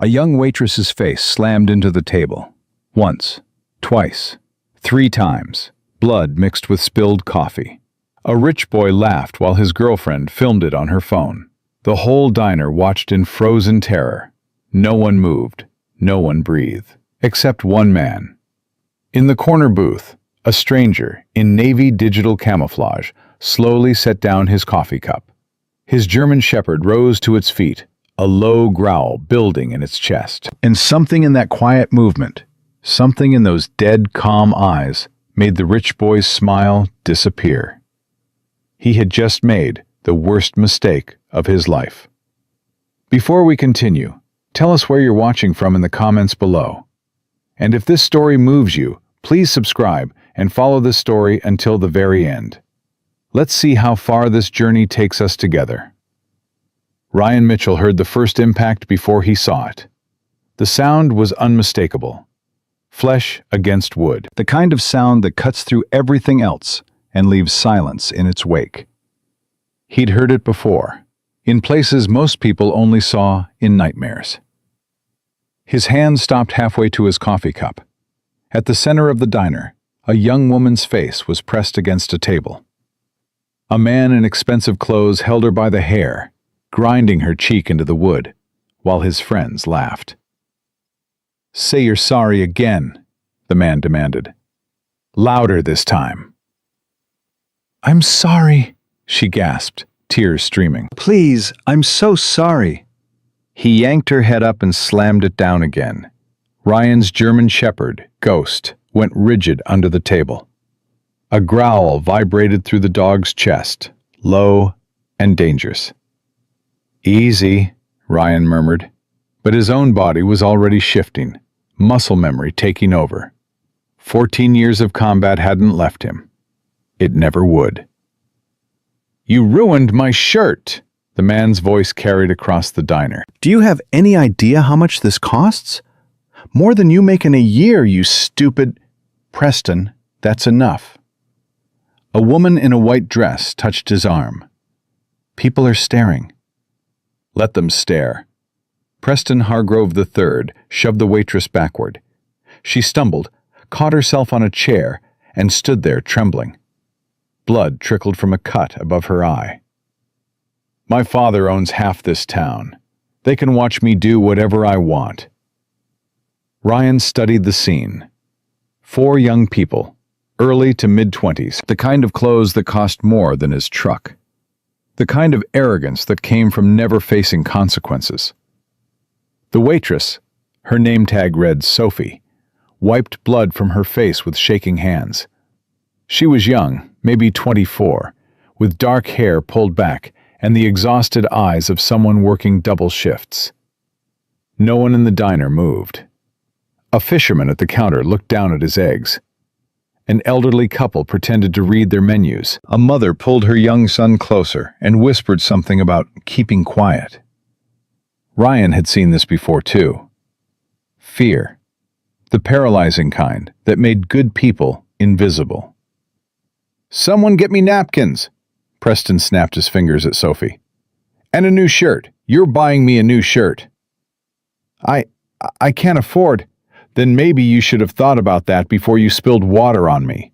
A young waitress's face slammed into the table. Once, twice, 3 times, blood mixed with spilled coffee. A rich boy laughed while his girlfriend filmed it on her phone. The whole diner watched in frozen terror. No one moved, no one breathed, except one man. In the corner booth, a stranger in navy digital camouflage slowly set down his coffee cup. His German shepherd rose to its feet, a low growl building in its chest. And something in that quiet movement, something in those dead, calm eyes, made the rich boy's smile disappear. He had just made the worst mistake of his life. Before we continue, tell us where you're watching from in the comments below. And if this story moves you, please subscribe and follow this story until the very end. Let's see how far this journey takes us together. Ryan Mitchell heard the first impact before he saw it. The sound was unmistakable. Flesh against wood. The kind of sound that cuts through everything else and leaves silence in its wake. He'd heard it before, in places most people only saw in nightmares. His hand stopped halfway to his coffee cup. At the center of the diner, a young woman's face was pressed against a table. A man in expensive clothes held her by the hair, grinding her cheek into the wood, while his friends laughed. "Say you're sorry again," the man demanded. "Louder this time." "I'm sorry," she gasped, tears streaming. "Please, I'm so sorry." He yanked her head up and slammed it down again. Ryan's German shepherd, Ghost, went rigid under the table. A growl vibrated through the dog's chest, low and dangerous. "Easy," Ryan murmured, but his own body was already shifting, muscle memory taking over. 14 years of combat hadn't left him. It never would. "You ruined my shirt," the man's voice carried across the diner. "Do you have any idea how much this costs? More than you make in a year, you stupid—" "Preston, that's enough." A woman in a white dress touched his arm. "People are staring." "Let them stare." Preston Hargrove III shoved the waitress backward. She stumbled, caught herself on a chair, and stood there trembling. Blood trickled from a cut above her eye. "My father owns half this town. They can watch me do whatever I want." Ryan studied the scene. 4 young people, early to mid-20s, the kind of clothes that cost more than his truck. The kind of arrogance that came from never facing consequences. The waitress, her name tag read Sophie, wiped blood from her face with shaking hands. She was young, maybe 24, with dark hair pulled back and the exhausted eyes of someone working double shifts. No one in the diner moved. A fisherman at the counter looked down at his eggs. An elderly couple pretended to read their menus. A mother pulled her young son closer and whispered something about keeping quiet. Ryan had seen this before too. Fear. The paralyzing kind that made good people invisible. "Someone get me napkins!" Preston snapped his fingers at Sophie. "And a new shirt. You're buying me a new shirt." I can't afford." "Then maybe you should have thought about that before you spilled water on me."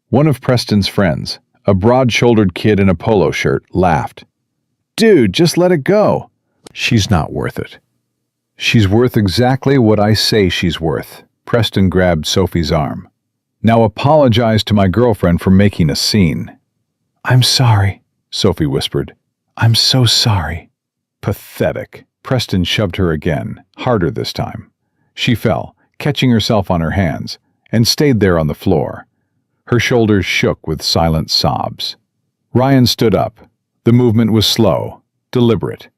One of Preston's friends, a broad-shouldered kid in a polo shirt, laughed. "Dude, just let it go." "She's not worth it." "She's worth exactly what I say she's worth." Preston grabbed Sophie's arm. "Now apologize to my girlfriend for making a scene." "I'm sorry," Sophie whispered. "I'm so sorry." "Pathetic." Preston shoved her again, harder this time. She fell, catching herself on her hands, and stayed there on the floor. Her shoulders shook with silent sobs. Ryan stood up. The movement was slow, deliberate.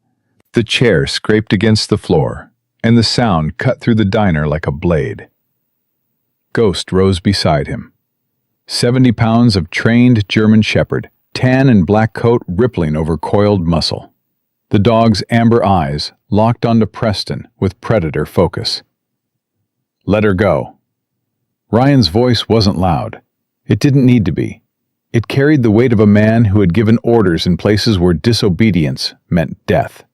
The chair scraped against the floor, and the sound cut through the diner like a blade. Ghost rose beside him. 70 pounds of trained German shepherd, tan and black coat rippling over coiled muscle. The dog's amber eyes locked onto Preston with predator focus. "Let her go." Ryan's voice wasn't loud. It didn't need to be. It carried the weight of a man who had given orders in places where disobedience meant death.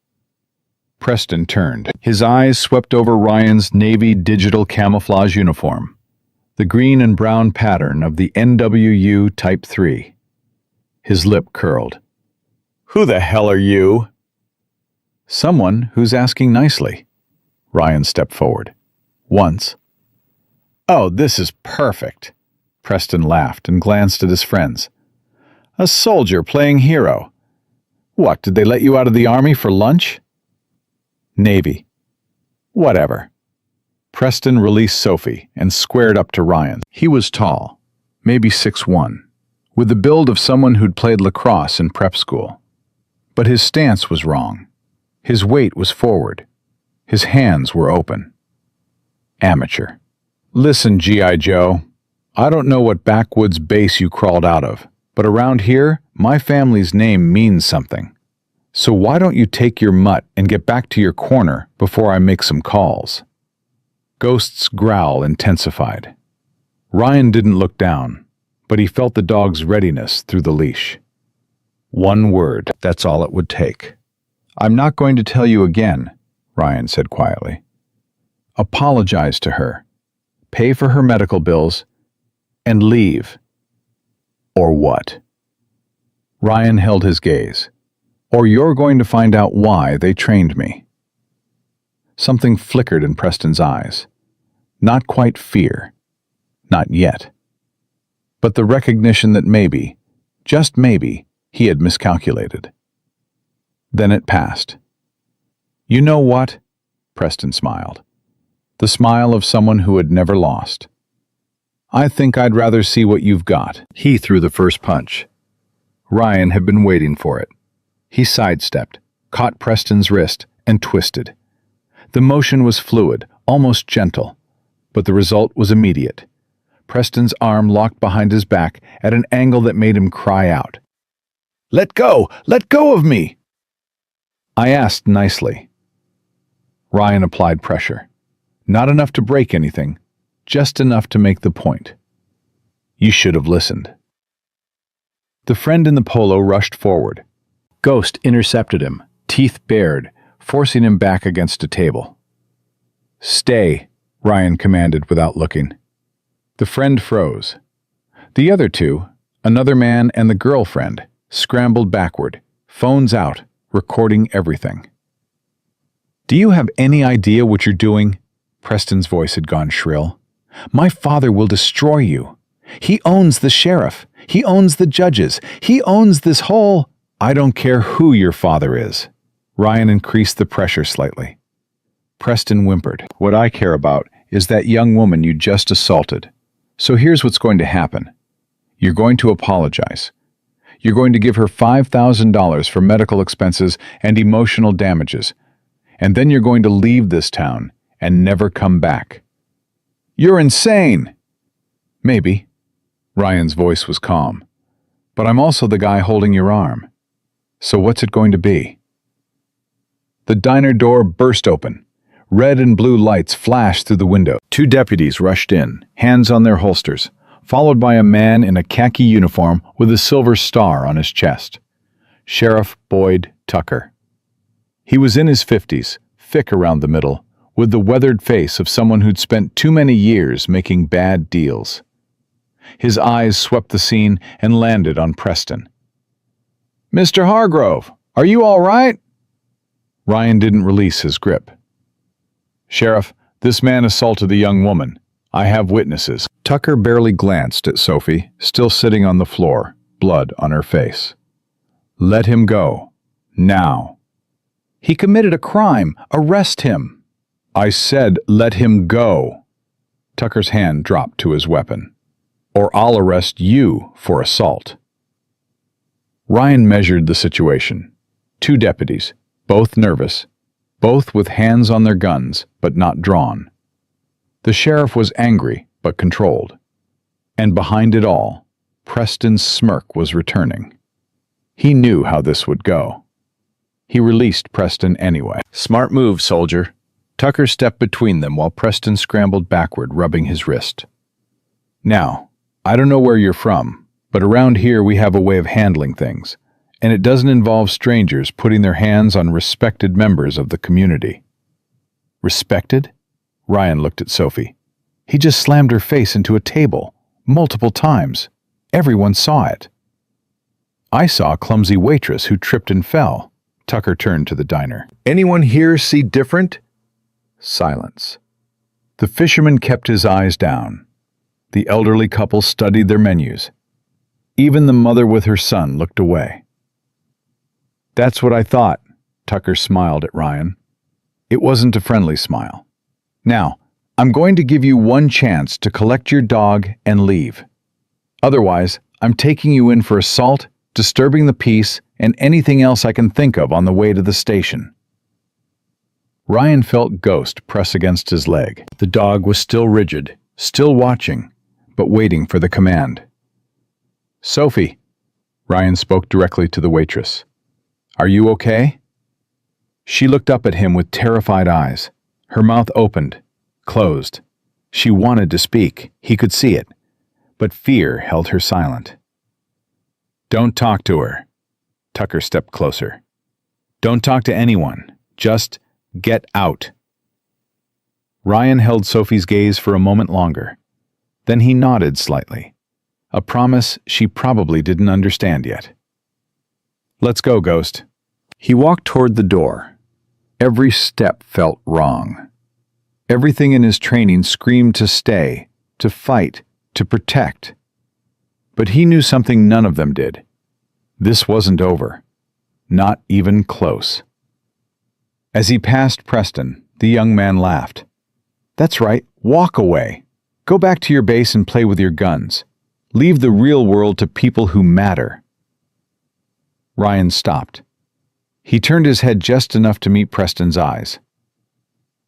Preston turned. His eyes swept over Ryan's navy digital camouflage uniform, the green and brown pattern of the NWU Type 3. His lip curled. "Who the hell are you?" "Someone who's asking nicely." Ryan stepped forward. "Once." "Oh, this is perfect." Preston laughed and glanced at his friends. "A soldier playing hero. What, did they let you out of the army for lunch?" "Navy." "Whatever." Preston released Sophie and squared up to Ryan. He was tall, maybe 6'1", with the build of someone who'd played lacrosse in prep school. But his stance was wrong. His weight was forward. His hands were open. Amateur. "Listen, G.I. Joe, I don't know what backwoods base you crawled out of, but around here, my family's name means something. So why don't you take your mutt and get back to your corner before I make some calls?" Ghost's growl intensified. Ryan didn't look down, but he felt the dog's readiness through the leash. One word, that's all it would take. "I'm not going to tell you again," Ryan said quietly. "Apologize to her, pay for her medical bills, and leave." "Or what?" Ryan held his gaze. "Or you're going to find out why they trained me." Something flickered in Preston's eyes. Not quite fear. Not yet. But the recognition that maybe, just maybe, he had miscalculated. Then it passed. "You know what?" Preston smiled. The smile of someone who had never lost. "I think I'd rather see what you've got." He threw the first punch. Ryan had been waiting for it. He sidestepped, caught Preston's wrist, and twisted. The motion was fluid, almost gentle, but the result was immediate. Preston's arm locked behind his back at an angle that made him cry out. "Let go! Let go of me!" "I asked nicely." Ryan applied pressure. Not enough to break anything, just enough to make the point. "You should have listened." The friend in the polo rushed forward. Ghost intercepted him, teeth bared, forcing him back against a table. "Stay," Ryan commanded without looking. The friend froze. The other two, another man and the girlfriend, scrambled backward, phones out, recording everything. "Do you have any idea what you're doing?" Preston's voice had gone shrill. "My father will destroy you. He owns the sheriff. He owns the judges. He owns this whole—" "I don't care who your father is." Ryan increased the pressure slightly. Preston whimpered. "What I care about is that young woman you just assaulted. So here's what's going to happen. You're going to apologize. You're going to give her $5,000 for medical expenses and emotional damages. And then you're going to leave this town and never come back." "You're insane!" "Maybe." Ryan's voice was calm. "But I'm also the guy holding your arm. So what's it going to be?" The diner door burst open. Red and blue lights flashed through the window. Two deputies rushed in, hands on their holsters, followed by a man in a khaki uniform with a silver star on his chest. Sheriff Boyd Tucker. He was in his 50s, thick around the middle, with the weathered face of someone who'd spent too many years making bad deals. His eyes swept the scene and landed on Preston. "Mr. Hargrove, are you all right?" Ryan didn't release his grip. "Sheriff, this man assaulted a young woman. I have witnesses." Tucker barely glanced at Sophie, still sitting on the floor, blood on her face. "Let him go. Now." "He committed a crime. Arrest him." "I said let him go." Tucker's hand dropped to his weapon. "Or I'll arrest you for assault." Ryan measured the situation. Two deputies, both nervous, both with hands on their guns, but not drawn. The sheriff was angry, but controlled. And behind it all, Preston's smirk was returning. He knew how this would go. He released Preston anyway. "Smart move, soldier." Tucker stepped between them while Preston scrambled backward, rubbing his wrist. "Now, I don't know where you're from, but around here we have a way of handling things. and it doesn't involve strangers putting their hands on respected members of the community. Respected? Ryan looked at Sophie. He just slammed her face into a table, multiple times. Everyone saw it. I saw a clumsy waitress who tripped and fell. Tucker turned to the diner. Anyone here see different? Silence. The fisherman kept his eyes down. The elderly couple studied their menus. Even the mother with her son looked away. That's what I thought, Tucker smiled at Ryan. It wasn't a friendly smile. Now, I'm going to give you one chance to collect your dog and leave. Otherwise, I'm taking you in for assault, disturbing the peace, and anything else I can think of on the way to the station. Ryan felt Ghost press against his leg. The dog was still rigid, still watching, but waiting for the command. Sophie, Ryan spoke directly to the waitress. Are you okay? She looked up at him with terrified eyes. Her mouth opened, closed. She wanted to speak. He could see it. But fear held her silent. Don't talk to her. Tucker stepped closer. Don't talk to anyone. Just get out. Ryan held Sophie's gaze for a moment longer. Then he nodded slightly. A promise she probably didn't understand yet. Let's go, Ghost. He walked toward the door. Every step felt wrong. Everything in his training screamed to stay, to fight, to protect. But he knew something none of them did. This wasn't over. Not even close. As he passed Preston, the young man laughed. That's right, walk away. Go back to your base and play with your guns. Leave the real world to people who matter. Ryan stopped. He turned his head just enough to meet Preston's eyes.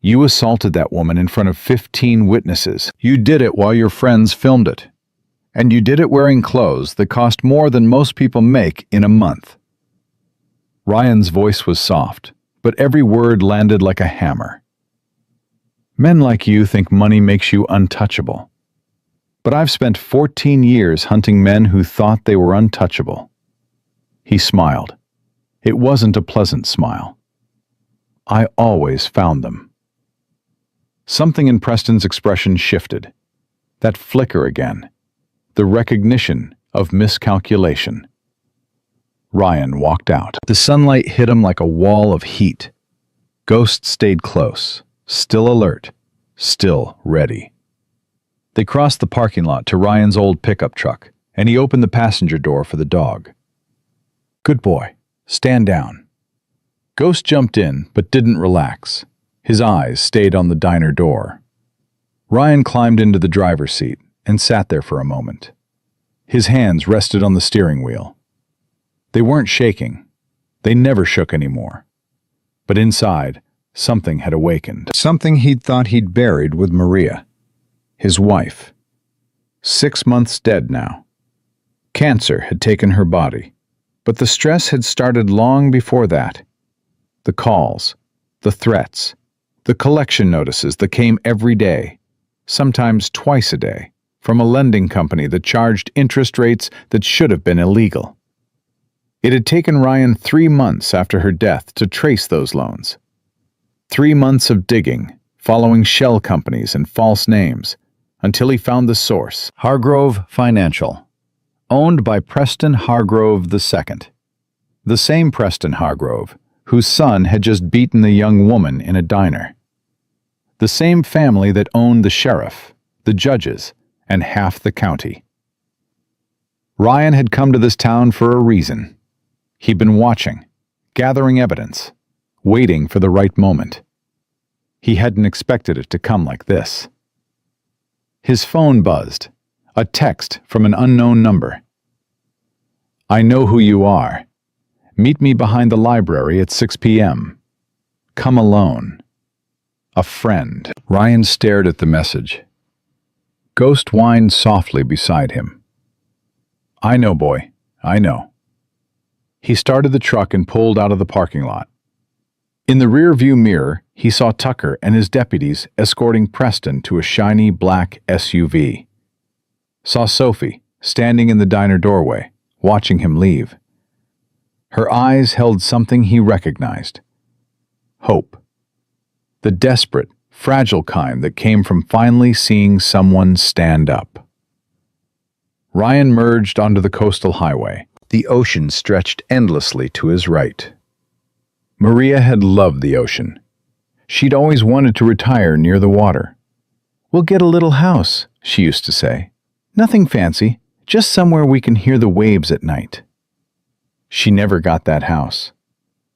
You assaulted that woman in front of 15 witnesses. You did it while your friends filmed it. And you did it wearing clothes that cost more than most people make in a month. Ryan's voice was soft, but every word landed like a hammer. Men like you think money makes you untouchable. But I've spent 14 years hunting men who thought they were untouchable. He smiled. It wasn't a pleasant smile. I always found them. Something in Preston's expression shifted. That flicker again. The recognition of miscalculation. Ryan walked out. The sunlight hit him like a wall of heat. Ghost stayed close, still alert, still ready. They crossed the parking lot to Ryan's old pickup truck, and he opened the passenger door for the dog. Good boy. Stand down. Ghost jumped in, but didn't relax. His eyes stayed on the diner door. Ryan climbed into the driver's seat and sat there for a moment. His hands rested on the steering wheel. They weren't shaking. They never shook anymore. But inside, something had awakened. Something he'd thought he'd buried with Maria. His wife. 6 months dead now. Cancer had taken her body. But the stress had started long before that. The calls, the threats, the collection notices that came every day, sometimes twice a day, from a lending company that charged interest rates that should have been illegal. It had taken Ryan 3 months after her death to trace those loans. 3 months of digging, following shell companies and false names, until he found the source, Hargrove Financial. Owned by Preston Hargrove II. The same Preston Hargrove, whose son had just beaten a young woman in a diner. The same family that owned the sheriff, the judges, and half the county. Ryan had come to this town for a reason. He'd been watching, gathering evidence, waiting for the right moment. He hadn't expected it to come like this. His phone buzzed. A text from an unknown number. I know who you are. Meet me behind the library at 6 p.m. Come alone. A friend. Ryan stared at the message. Ghost whined softly beside him. I know, boy. I know. He started the truck and pulled out of the parking lot. In the rear-view mirror, he saw Tucker and his deputies escorting Preston to a shiny black SUV. Saw Sophie, standing in the diner doorway, watching him leave. Her eyes held something he recognized. Hope. The desperate, fragile kind that came from finally seeing someone stand up. Ryan merged onto the coastal highway. The ocean stretched endlessly to his right. Maria had loved the ocean. She'd always wanted to retire near the water. "We'll get a little house," she used to say. "Nothing fancy, just somewhere we can hear the waves at night." She never got that house.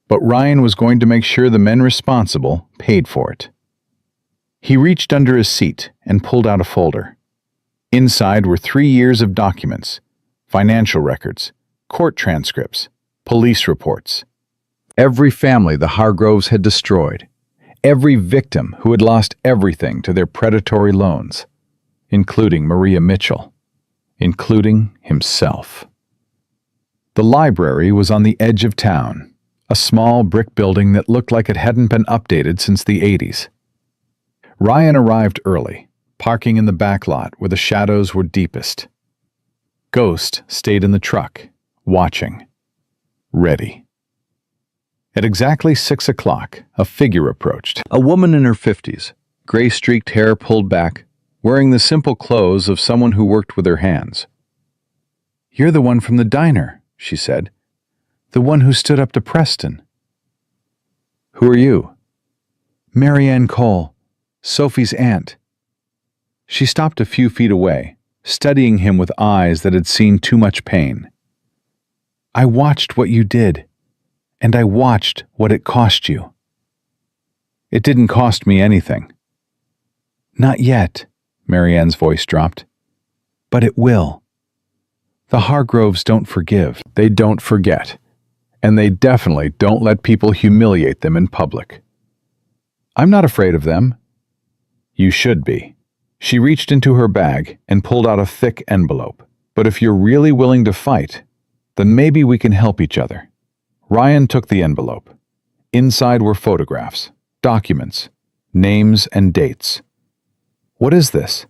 But Ryan was going to make sure the men responsible paid for it. He reached under his seat and pulled out a folder. Inside were 3 years of documents, financial records, court transcripts, police reports. Every family the Hargroves had destroyed. Every victim who had lost everything to their predatory loans, including Maria Mitchell, including himself. The library was on the edge of town, a small brick building that looked like it hadn't been updated since the 80s. Ryan arrived early, parking in the back lot where the shadows were deepest. Ghost stayed in the truck, watching, ready. At exactly 6 o'clock, a figure approached. A woman in her 50s, gray-streaked hair pulled back, wearing the simple clothes of someone who worked with her hands. "You're the one from the diner," she said. "The one who stood up to Preston." "Who are you?" "Marianne Cole, Sophie's aunt." She stopped a few feet away, studying him with eyes that had seen too much pain. "I watched what you did. And I watched what it cost you." "It didn't cost me anything." "Not yet," Marianne's voice dropped. "But it will. The Hargroves don't forgive. They don't forget. And they definitely don't let people humiliate them in public. I'm not afraid of them." "You should be." She reached into her bag and pulled out a thick envelope. "But if you're really willing to fight, then maybe we can help each other." Ryan took the envelope. Inside were photographs, documents, names and dates. "What is this?"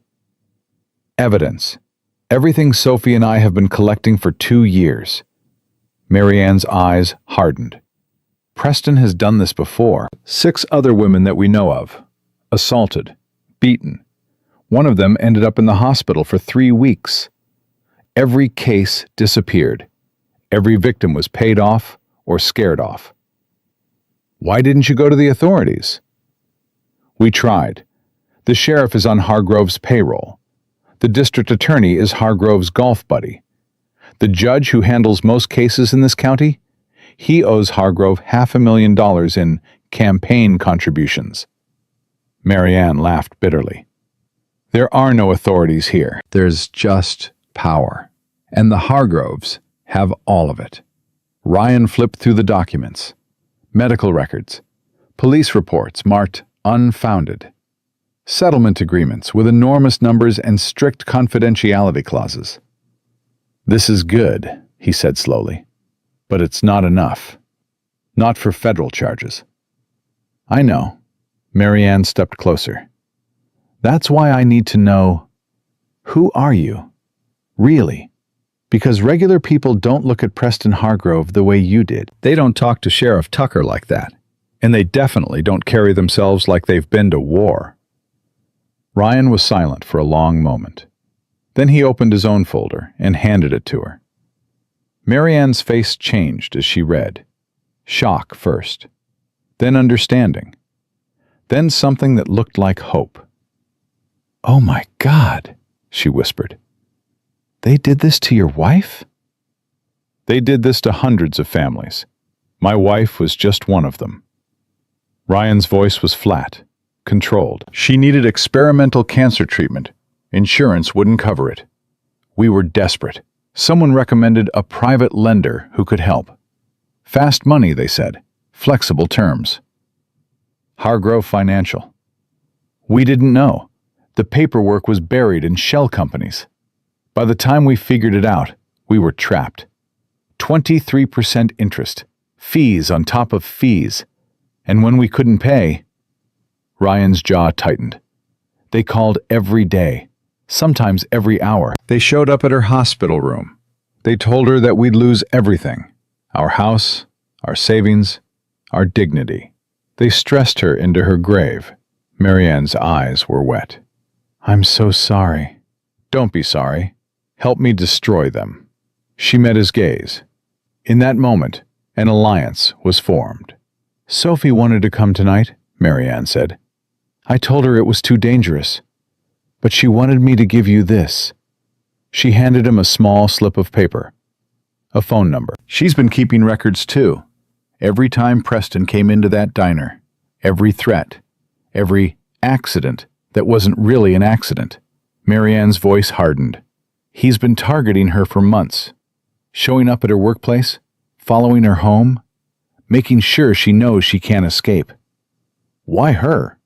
"Evidence. Everything Sophie and I have been collecting for 2 years. Marianne's eyes hardened. "Preston has done this before. 6 other women that we know of. Assaulted. Beaten. One of them ended up in the hospital for 3 weeks. Every case disappeared. Every victim was paid off or scared off." "Why didn't you go to the authorities?" "We tried. The sheriff is on Hargrove's payroll. The district attorney is Hargrove's golf buddy. The judge who handles most cases in this county, he owes Hargrove $500,000 in campaign contributions." Marianne laughed bitterly. "There are no authorities here. There's just power. And the Hargroves have all of it." Ryan flipped through the documents. Medical records. Police reports marked unfounded. Settlement agreements with enormous numbers and strict confidentiality clauses. "This is good," he said slowly. "But it's not enough. Not for federal charges." "I know." Marianne stepped closer. "That's why I need to know, who are you? Really? Because regular people don't look at Preston Hargrove the way you did. They don't talk to Sheriff Tucker like that. And they definitely don't carry themselves like they've been to war." Ryan was silent for a long moment. Then he opened his own folder and handed it to her. Marianne's face changed as she read. Shock first, then understanding, then something that looked like hope. "Oh my God," she whispered. "They did this to your wife?" "They did this to hundreds of families. My wife was just one of them." Ryan's voice was flat, controlled. "She needed experimental cancer treatment. Insurance wouldn't cover it. We were desperate. Someone recommended a private lender who could help. Fast money, they said. Flexible terms. Hargrove Financial. We didn't know. The paperwork was buried in shell companies. By the time we figured it out, we were trapped. 23% interest, fees on top of fees. And when we couldn't pay..." Ryan's jaw tightened. "They called every day, sometimes every hour. They showed up at her hospital room. They told her that we'd lose everything. Our house, our savings, our dignity. They stressed her into her grave. Marianne's eyes were wet. I'm so sorry. Don't be sorry. Help me destroy them. She met his gaze. In that moment, an alliance was formed. Sophie wanted to come tonight, Marianne said. I told her it was too dangerous. But she wanted me to give you this. She handed him a small slip of paper. A phone number. She's been keeping records too. Every time Preston came into that diner. Every threat. Every accident that wasn't really an accident. Marianne's voice hardened. He's been targeting her for months. Showing up at her workplace. Following her home. Making sure she knows she can't escape. Why her?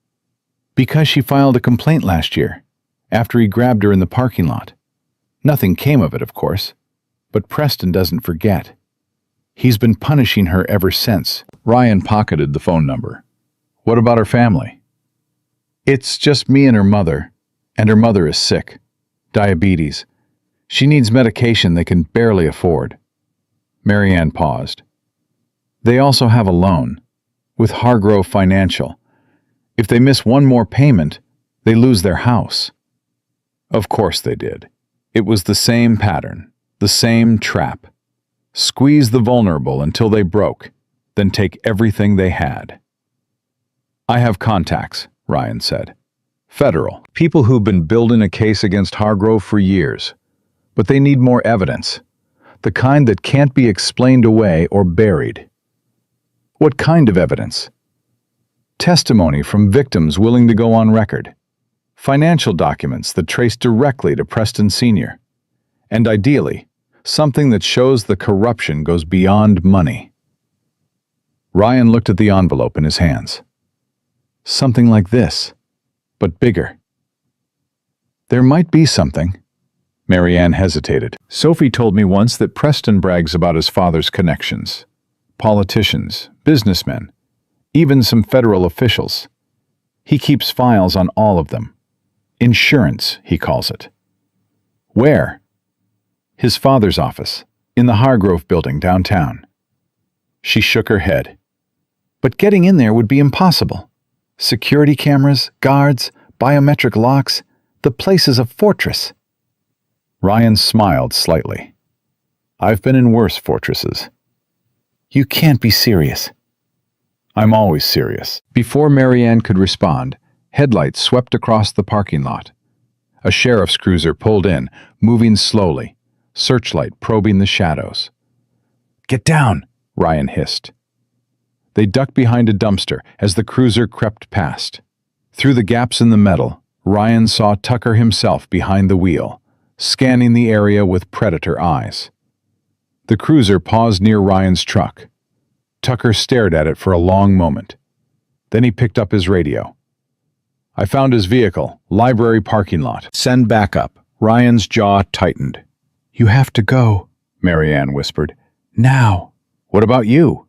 Because she filed a complaint last year, after he grabbed her in the parking lot. Nothing came of it, of course, but Preston doesn't forget. He's been punishing her ever since. Ryan pocketed the phone number. What about her family? It's just me and her mother is sick. Diabetes. She needs medication they can barely afford. Marianne paused. They also have a loan, with Hargrove Financial. If they miss one more payment, they lose their house. Of course they did. It was the same pattern, the same trap. Squeeze the vulnerable until they broke, then take everything they had. I have contacts, Ryan said. Federal. People who've been building a case against Hargrove for years. But they need more evidence. The kind that can't be explained away or buried. What kind of evidence? Testimony from victims willing to go on record. Financial documents that trace directly to Preston Sr. And ideally, something that shows the corruption goes beyond money. Ryan looked at the envelope in his hands. Something like this, but bigger. There might be something. Marianne hesitated. Sophie told me once that Preston brags about his father's connections. Politicians, businessmen, even some federal officials. He keeps files on all of them. Insurance, he calls it. Where? His father's office, in the Hargrove building downtown. She shook her head. But getting in there would be impossible. Security cameras, guards, biometric locks, the place is a fortress. Ryan smiled slightly. I've been in worse fortresses. You can't be serious. I'm always serious. Before Marianne could respond, headlights swept across the parking lot. A sheriff's cruiser pulled in, moving slowly, searchlight probing the shadows. Get down, Ryan hissed. They ducked behind a dumpster as the cruiser crept past. Through the gaps in the metal, Ryan saw Tucker himself behind the wheel, scanning the area with predator eyes. The cruiser paused near Ryan's truck. Tucker stared at it for a long moment. Then he picked up his radio. I found his vehicle, library parking lot. Send backup. Ryan's jaw tightened. You have to go, Marianne whispered. Now. What about you?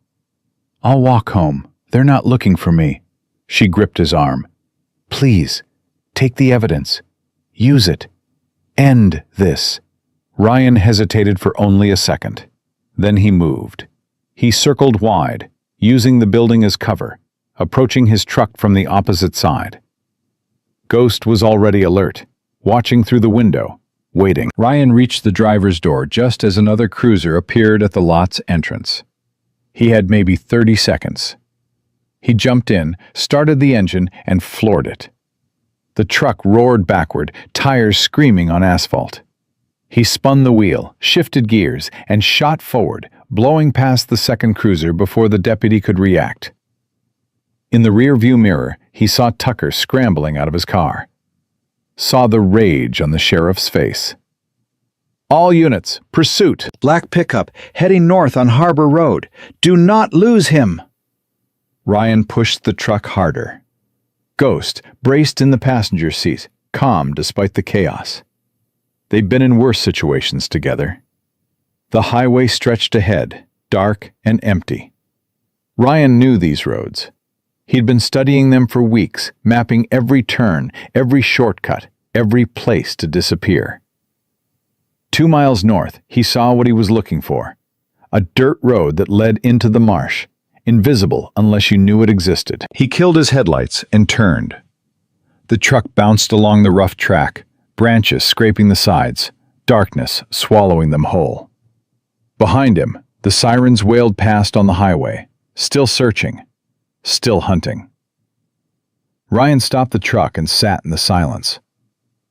I'll walk home. They're not looking for me. She gripped his arm. Please, take the evidence. Use it. End this. Ryan hesitated for only a second. Then he moved. He circled wide, using the building as cover, approaching his truck from the opposite side. Ghost was already alert, watching through the window, waiting. Ryan reached the driver's door just as another cruiser appeared at the lot's entrance. He had maybe 30 seconds. He jumped in, started the engine, and floored it. The truck roared backward, tires screaming on asphalt. He spun the wheel, shifted gears, and shot forward, blowing past the second cruiser before the deputy could react. In the rear-view mirror, he saw Tucker scrambling out of his car. Saw the rage on the sheriff's face. All units, pursuit. Black pickup, heading north on Harbor Road. Do not lose him. Ryan pushed the truck harder. Ghost braced in the passenger seat, calm despite the chaos. They'd been in worse situations together. The highway stretched ahead, dark and empty. Ryan knew these roads. He'd been studying them for weeks, mapping every turn, every shortcut, every place to disappear. 2 miles north, he saw what he was looking for. a dirt road that led into the marsh, invisible unless you knew it existed. He killed his headlights and turned. The truck bounced along the rough track, branches scraping the sides, darkness swallowing them whole. Behind him, the sirens wailed past on the highway, still searching, still hunting. Ryan stopped the truck and sat in the silence.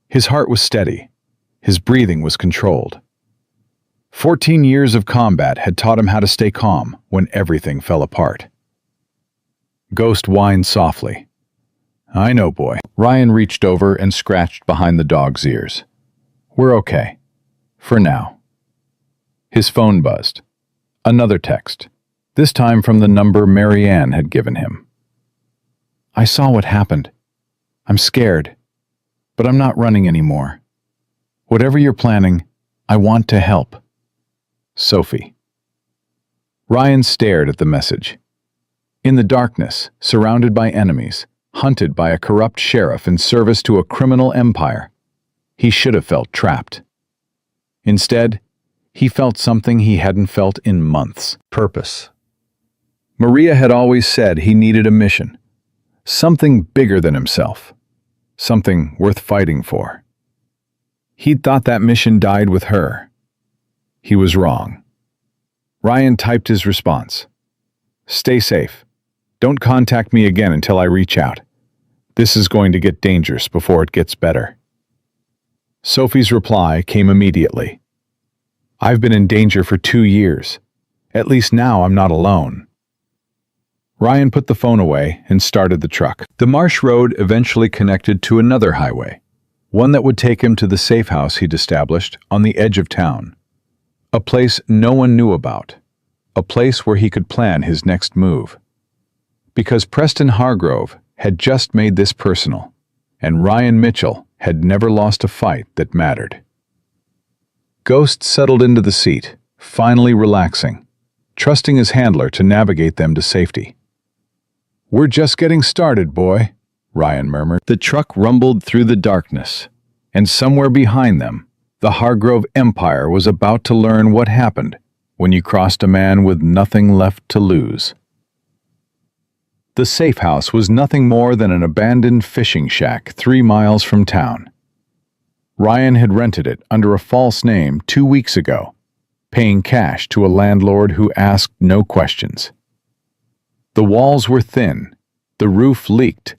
His heart was steady. His breathing was controlled. 14 years of combat had taught him how to stay calm when everything fell apart. Ghost whined softly. "I know, boy." Ryan reached over and scratched behind the dog's ears. "We're okay. For now." His phone buzzed. Another text, this time from the number Marianne had given him. "I saw what happened. I'm scared, but I'm not running anymore. Whatever you're planning, I want to help. Sophie." Ryan stared at the message. In the darkness, surrounded by enemies, hunted by a corrupt sheriff in service to a criminal empire, he should have felt trapped. Instead, he felt something he hadn't felt in months: purpose. Maria had always said he needed a mission, something bigger than himself, something worth fighting for. He'd thought that mission died with her. He was wrong. Ryan typed his response. "Stay safe. Don't contact me again until I reach out. This is going to get dangerous before it gets better." Sophie's reply came immediately. "I've been in danger for 2 years. At least now I'm not alone." Ryan put the phone away and started the truck. The marsh road eventually connected to another highway, one that would take him to the safe house he'd established on the edge of town. A place no one knew about. A place where he could plan his next move. Because Preston Hargrove had just made this personal, and Ryan Mitchell had never lost a fight that mattered. Ghost settled into the seat, finally relaxing, trusting his handler to navigate them to safety. "We're just getting started, boy," Ryan murmured. The truck rumbled through the darkness, and somewhere behind them, the Hargrove Empire was about to learn what happened when you crossed a man with nothing left to lose. The safe house was nothing more than an abandoned fishing shack 3 miles from town. Ryan had rented it under a false name 2 weeks ago, paying cash to a landlord who asked no questions. The walls were thin, the roof leaked,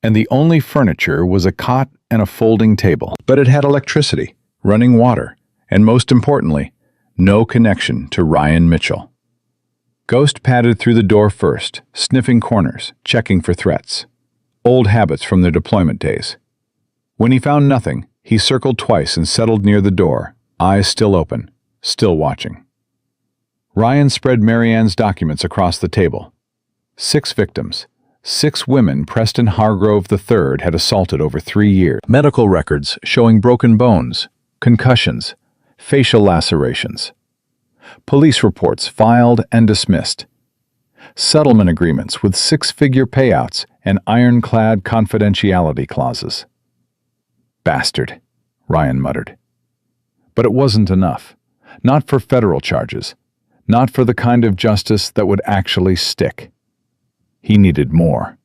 and the only furniture was a cot and a folding table. But it had electricity, running water, and most importantly, no connection to Ryan Mitchell. Ghost padded through the door first, sniffing corners, checking for threats. Old habits from their deployment days. When he found nothing, he circled twice and settled near the door, eyes still open, still watching. Ryan spread Marianne's documents across the table. 6 victims. 6 women Preston Hargrove III had assaulted over 3 years. Medical records showing broken bones, concussions, facial lacerations. Police reports filed and dismissed. Settlement agreements with 6-figure payouts and ironclad confidentiality clauses. "Bastard," Ryan muttered. But it wasn't enough. Not for federal charges. Not for the kind of justice that would actually stick. He needed more.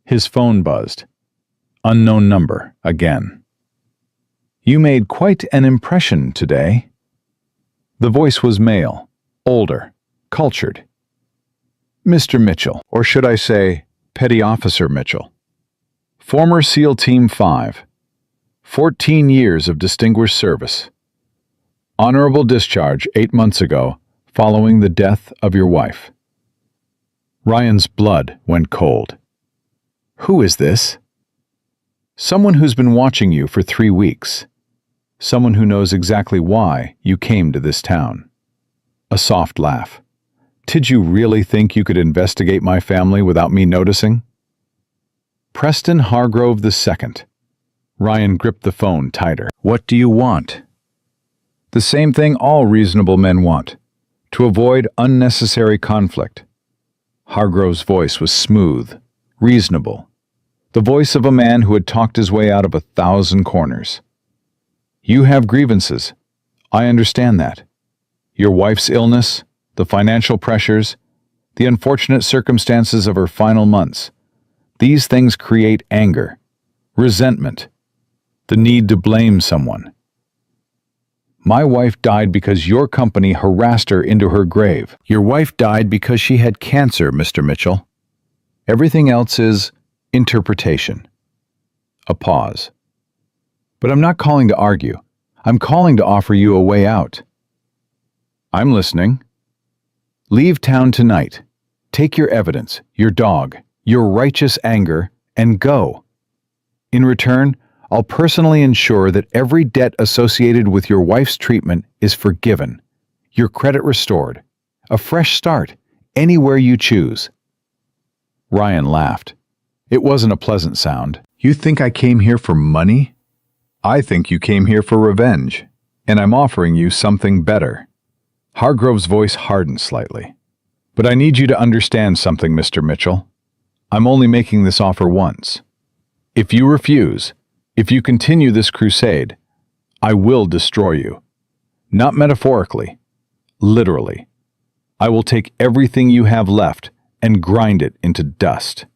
His phone buzzed. Unknown number, again. "You made quite an impression today." The voice was male, older, cultured. "Mr. Mitchell, or should I say, Petty Officer Mitchell. Former SEAL Team 5. 14 years of distinguished service. Honorable discharge 8 months ago, following the death of your wife." Ryan's blood went cold. "Who is this?" "Someone who's been watching you for 3 weeks. Someone who knows exactly why you came to this town." A soft laugh. "Did you really think you could investigate my family without me noticing?" Preston Hargrove II. Ryan gripped the phone tighter. "What do you want?" "The same thing all reasonable men want. To avoid unnecessary conflict." Hargrove's voice was smooth, reasonable. The voice of a man who had talked his way out of 1,000 corners. "You have grievances. I understand that. Your wife's illness, the financial pressures, the unfortunate circumstances of her final months. These things create anger, resentment, the need to blame someone. My wife died because your company harassed her into her grave. Your wife died because she had cancer, Mr. Mitchell. Everything else is interpretation. A pause. But I'm not calling to argue. I'm calling to offer you a way out. I'm listening. Leave town tonight. Take your evidence, your dog, your righteous anger, and go. In return, I'll personally ensure that every debt associated with your wife's treatment is forgiven, your credit restored, a fresh start, anywhere you choose. Ryan laughed. It wasn't a pleasant sound. You think I came here for money? I think you came here for revenge, and I'm offering you something better. Hargrove's voice hardened slightly. But I need you to understand something, Mr. Mitchell. I'm only making this offer once. If you refuse, if you continue this crusade, I will destroy you. Not metaphorically, literally. I will take everything you have left and grind it into dust.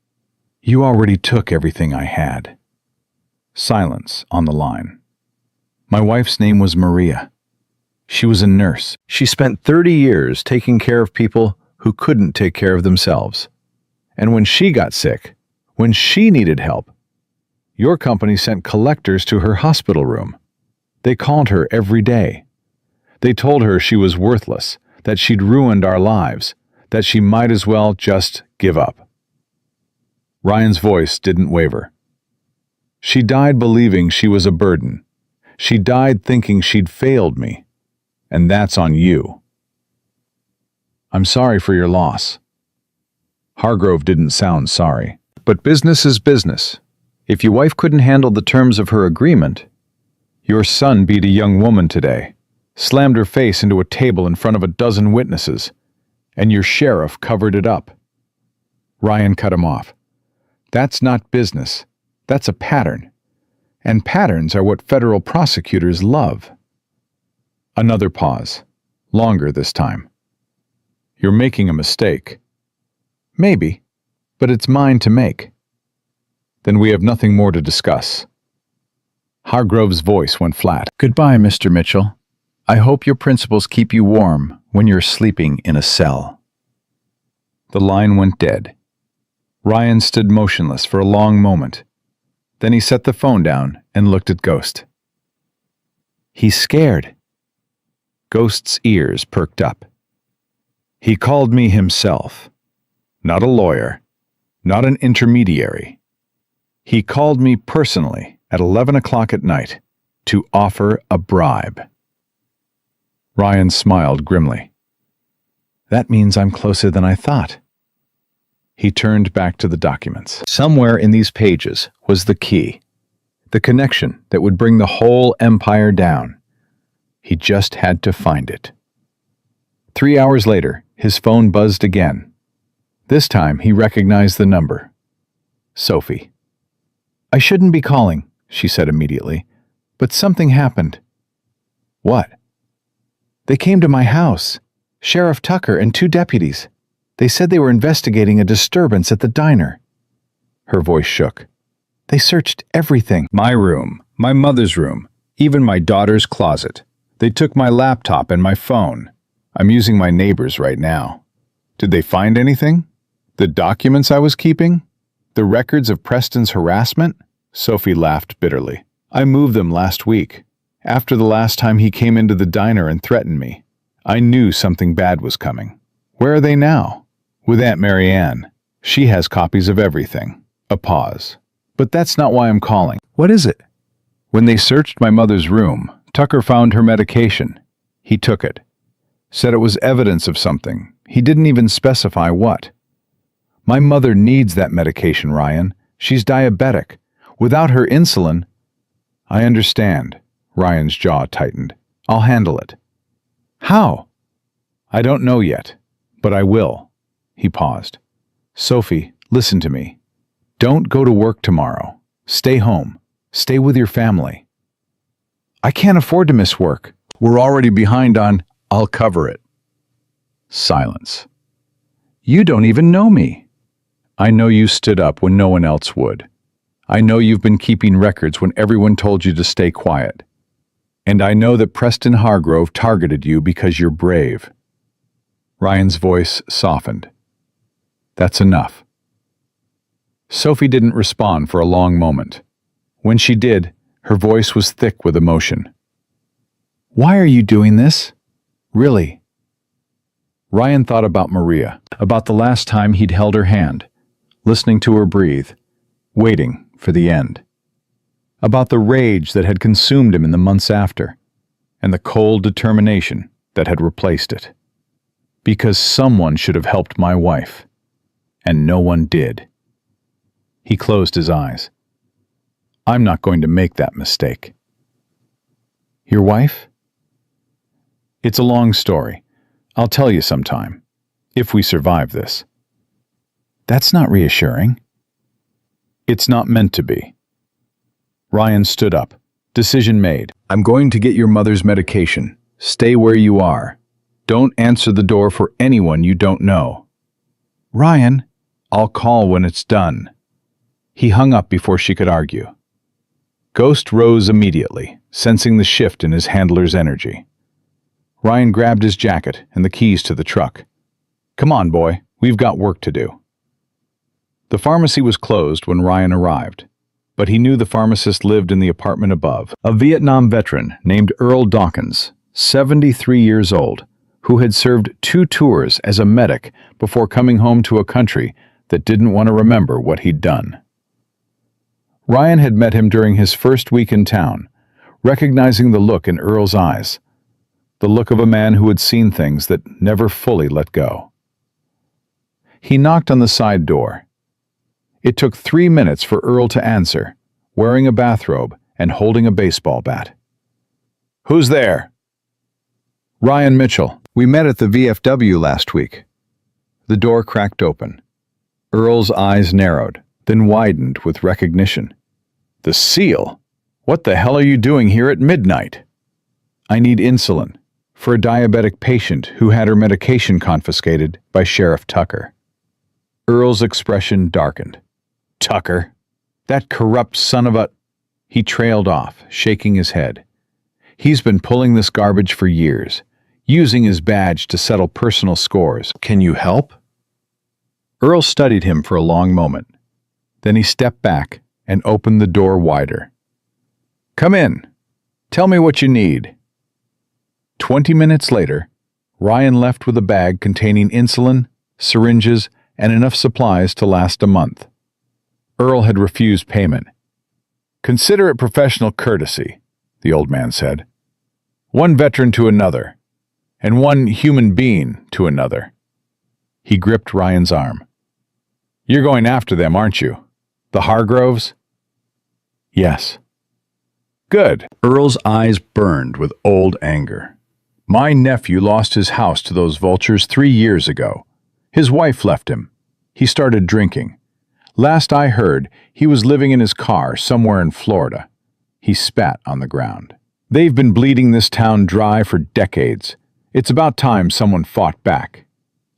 You already took everything I had. Silence on the line. My wife's name was Maria. She was a nurse. She spent 30 years taking care of people who couldn't take care of themselves. And when she got sick, when she needed help, your company sent collectors to her hospital room. They called her every day. They told her she was worthless, that she'd ruined our lives, that she might as well just give up. Ryan's voice didn't waver. She died believing she was a burden. She died thinking she'd failed me. And that's on you. I'm sorry for your loss. Hargrove didn't sound sorry. But business is business. If your wife couldn't handle the terms of her agreement, your son beat a young woman today, slammed her face into a table in front of a dozen witnesses, and your sheriff covered it up. Ryan cut him off. That's not business. That's a pattern. And patterns are what federal prosecutors love. Another pause. Longer this time. You're making a mistake. Maybe, but it's mine to make. Then we have nothing more to discuss. Hargrove's voice went flat. Goodbye, Mr. Mitchell. I hope your principles keep you warm when you're sleeping in a cell. The line went dead. Ryan stood motionless for a long moment. Then he set the phone down and looked at Ghost. He's scared. Ghost's ears perked up. He called me himself. Not a lawyer. Not an intermediary. He called me personally at 11 o'clock at night to offer a bribe. Ryan smiled grimly. That means I'm closer than I thought. He turned back to the documents. Somewhere in these pages was the key, the connection that would bring the whole empire down. He just had to find it. 3 hours later, his phone buzzed again. This time he recognized the number. Sophie. I shouldn't be calling, she said immediately, but something happened. What? They came to my house, Sheriff Tucker and 2 deputies. They said they were investigating a disturbance at the diner. Her voice shook. They searched everything. My room, my mother's room, even my daughter's closet. They took my laptop and my phone. I'm using my neighbor's right now. Did they find anything? The documents I was keeping? The records of Preston's harassment? Sophie laughed bitterly. I moved them last week, after the last time he came into the diner and threatened me. I knew something bad was coming. Where are they now? With Aunt Marianne. She has copies of everything. A pause. But that's not why I'm calling. What is it? When they searched my mother's room, Tucker found her medication. He took it. Said it was evidence of something. He didn't even specify what. My mother needs that medication, Ryan. She's diabetic. Without her insulin... I understand. Ryan's jaw tightened. I'll handle it. How? I don't know yet, but I will. He paused. Sophie, listen to me. Don't go to work tomorrow. Stay home. Stay with your family. I can't afford to miss work. We're already behind on... I'll cover it. Silence. You don't even know me. I know you stood up when no one else would. I know you've been keeping records when everyone told you to stay quiet. And I know that Preston Hargrove targeted you because you're brave. Ryan's voice softened. That's enough. Sophie didn't respond for a long moment. When she did, her voice was thick with emotion. Why are you doing this? Really? Ryan thought about Maria, about the last time he'd held her hand, listening to her breathe, waiting for the end. About the rage that had consumed him in the months after, and the cold determination that had replaced it. Because someone should have helped my wife, and no one did. He closed his eyes. I'm not going to make that mistake. Your wife? It's a long story. I'll tell you sometime, if we survive this. That's not reassuring. It's not meant to be. Ryan stood up. Decision made. I'm going to get your mother's medication. Stay where you are. Don't answer the door for anyone you don't know. Ryan, I'll call when it's done. He hung up before she could argue. Ghost rose immediately, sensing the shift in his handler's energy. Ryan grabbed his jacket and the keys to the truck. Come on, boy, we've got work to do. The pharmacy was closed when Ryan arrived, but he knew the pharmacist lived in the apartment above, a Vietnam veteran named Earl Dawkins, 73 years old, who had served 2 tours as a medic before coming home to a country that didn't want to remember what he'd done. Ryan had met him during his first week in town, recognizing the look in Earl's eyes, the look of a man who had seen things that never fully let go. He knocked on the side door. It took 3 minutes for Earl to answer, wearing a bathrobe and holding a baseball bat. Who's there? Ryan Mitchell. We met at the VFW last week. The door cracked open. Earl's eyes narrowed, then widened with recognition. The SEAL? What the hell are you doing here at midnight? I need insulin for a diabetic patient who had her medication confiscated by Sheriff Tucker. Earl's expression darkened. Tucker? That corrupt son of a... He trailed off, shaking his head. He's been pulling this garbage for years, using his badge to settle personal scores. Can you help? Earl studied him for a long moment. Then he stepped back and opened the door wider. Come in. Tell me what you need. 20 minutes later, Ryan left with a bag containing insulin, syringes, and enough supplies to last a month. Earl had refused payment. Consider it professional courtesy, the old man said. One veteran to another, and one human being to another. He gripped Ryan's arm. You're going after them, aren't you? The Hargroves? Yes. Good. Earl's eyes burned with old anger. My nephew lost his house to those vultures 3 years ago. His wife left him. He started drinking. Last I heard, he was living in his car somewhere in Florida. He spat on the ground. They've been bleeding this town dry for decades. It's about time someone fought back.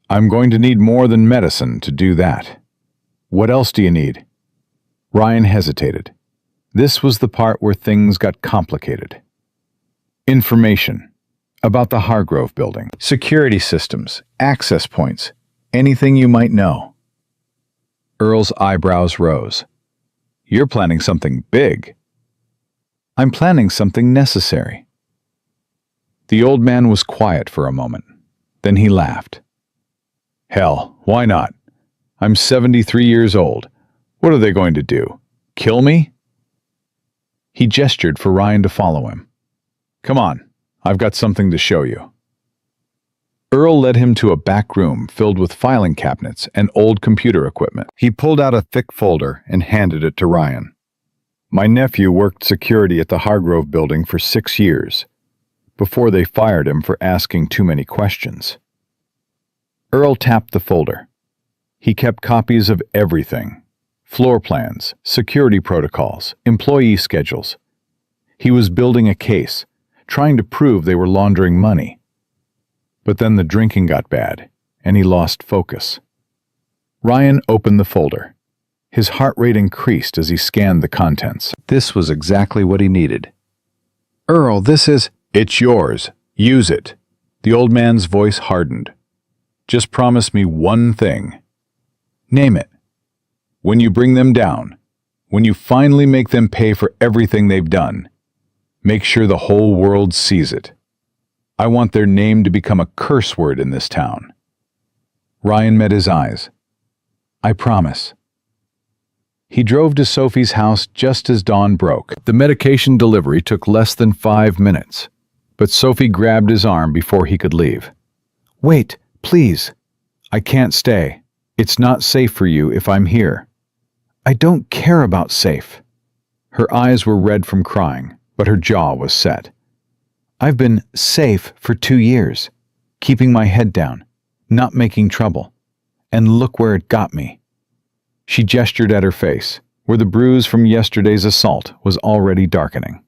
I'm going to need more than medicine to do that. What else do you need? Ryan hesitated. This was the part where things got complicated. Information about the Hargrove building, security systems, access points, anything you might know. Earl's eyebrows rose. You're planning something big. I'm planning something necessary. The old man was quiet for a moment. Then he laughed. Hell, why not? I'm 73 years old. What are they going to do? Kill me? He gestured for Ryan to follow him. Come on, I've got something to show you. Earl led him to a back room filled with filing cabinets and old computer equipment. He pulled out a thick folder and handed it to Ryan. My nephew worked security at the Hargrove building for 6 years, before they fired him for asking too many questions. Earl tapped the folder. He kept copies of everything. Floor plans, security protocols, employee schedules. He was building a case, trying to prove they were laundering money. But then the drinking got bad, and he lost focus. Ryan opened the folder. His heart rate increased as he scanned the contents. This was exactly what he needed. "Earl, this is—" "It's yours. Use it." The old man's voice hardened. "Just promise me one thing." "Name it." "When you bring them down, when you finally make them pay for everything they've done, make sure the whole world sees it. I want their name to become a curse word in this town." Ryan met his eyes. "I promise." He drove to Sophie's house just as dawn broke. The medication delivery took less than 5 minutes, but Sophie grabbed his arm before he could leave. "Wait, please." "I can't stay. It's not safe for you if I'm here." "I don't care about safe." Her eyes were red from crying, but her jaw was set. "I've been safe for 2 years, keeping my head down, not making trouble. And look where it got me." She gestured at her face, where the bruise from yesterday's assault was already darkening.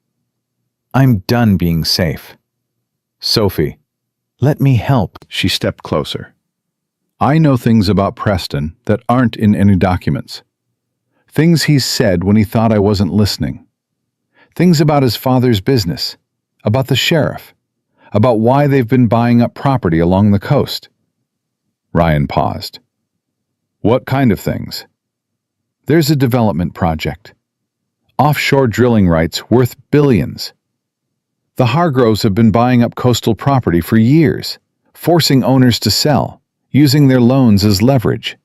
"I'm done being safe." "Sophie, let me help." She stepped closer. "I know things about Preston that aren't in any documents. Things he said when he thought I wasn't listening. Things about his father's business, about the sheriff, about why they've been buying up property along the coast." Ryan paused. "What kind of things?" "There's a development project. Offshore drilling rights worth billions. The Hargroves have been buying up coastal property for years, forcing owners to sell, using their loans as leverage.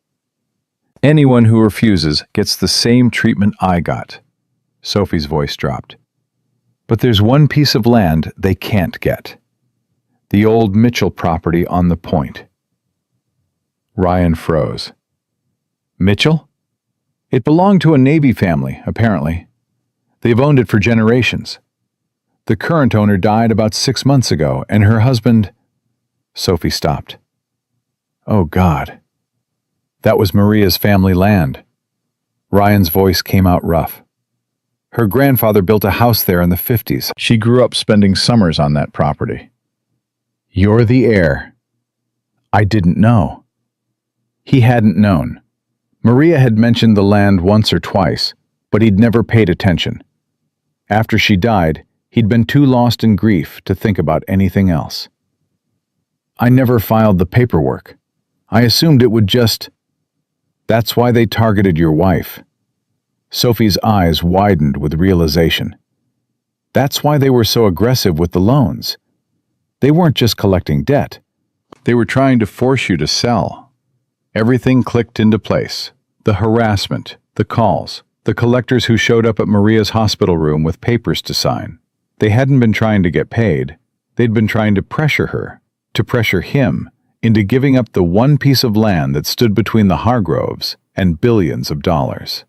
Anyone who refuses gets the same treatment I got." Sophie's voice dropped. "But there's one piece of land they can't get. The old Mitchell property on the point." Ryan froze. "Mitchell? It belonged to a Navy family, apparently. They've owned it for generations. The current owner died about 6 months ago, and her husband—" Sophie stopped. "Oh, God. That was Maria's family land." Ryan's voice came out rough. "Her grandfather built a house there in the 50s. She grew up spending summers on that property." "You're the heir." "I didn't know." He hadn't known. Maria had mentioned the land once or twice, but he'd never paid attention. After she died, he'd been too lost in grief to think about anything else. "I never filed the paperwork. I assumed it would just—" "That's why they targeted your wife." Sophie's eyes widened with realization. "That's why they were so aggressive with the loans. They weren't just collecting debt. They were trying to force you to sell." Everything clicked into place. The harassment, the calls, the collectors who showed up at Maria's hospital room with papers to sign. They hadn't been trying to get paid. They'd been trying to pressure her, to pressure him, into giving up the one piece of land that stood between the Hargroves and billions of dollars.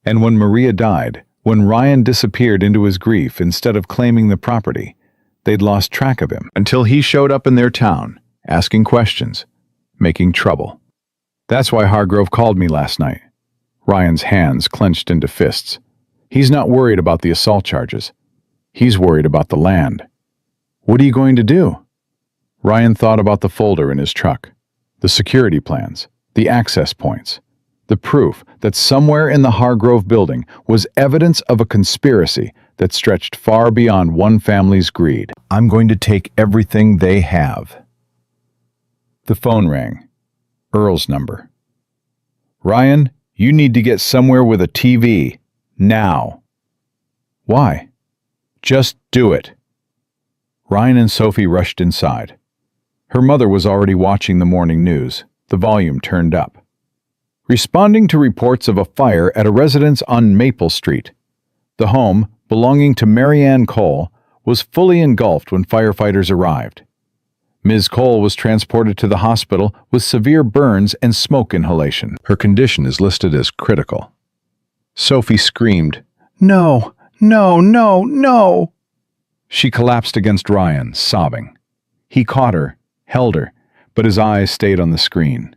And when Maria died, when Ryan disappeared into his grief instead of claiming the property, they'd lost track of him until he showed up in their town, asking questions, making trouble. "That's why Hargrove called me last night." Ryan's hands clenched into fists. "He's not worried about the assault charges. He's worried about the land." "What are you going to do?" Ryan thought about the folder in his truck, the security plans, the access points, the proof that somewhere in the Hargrove building was evidence of a conspiracy that stretched far beyond one family's greed. "I'm going to take everything they have." The phone rang. Earl's number. "Ryan, you need to get somewhere with a TV. Now." "Why?" "Just do it." Ryan and Sophie rushed inside. Her mother was already watching the morning news, the volume turned up. Responding to reports of a fire at a residence on Maple Street. The home, belonging to Marianne Cole, was fully engulfed when firefighters arrived. Ms. Cole was transported to the hospital with severe burns and smoke inhalation. Her condition is listed as critical. Sophie screamed, "No, no, no, no!" She collapsed against Ryan, sobbing. He caught her, held her, but his eyes stayed on the screen.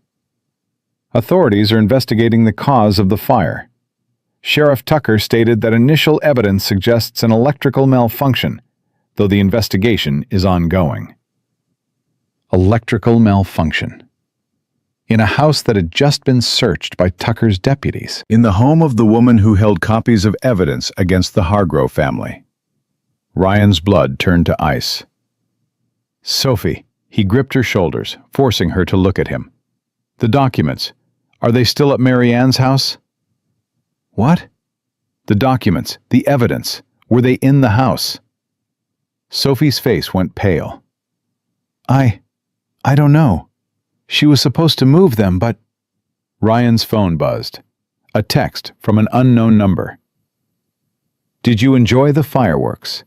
Authorities are investigating the cause of the fire. Sheriff Tucker stated that initial evidence suggests an electrical malfunction, though the investigation is ongoing. Electrical malfunction. In a house that had just been searched by Tucker's deputies. In the home of the woman who held copies of evidence against the Hargrove family. Ryan's blood turned to ice. Sophie, he gripped her shoulders, forcing her to look at him. The documents, are they still at Mary Ann's house? What? The documents, the evidence, were they in the house? Sophie's face went pale. I don't know. She was supposed to move them, but... Ryan's phone buzzed. A text from an unknown number. Did you enjoy the fireworks?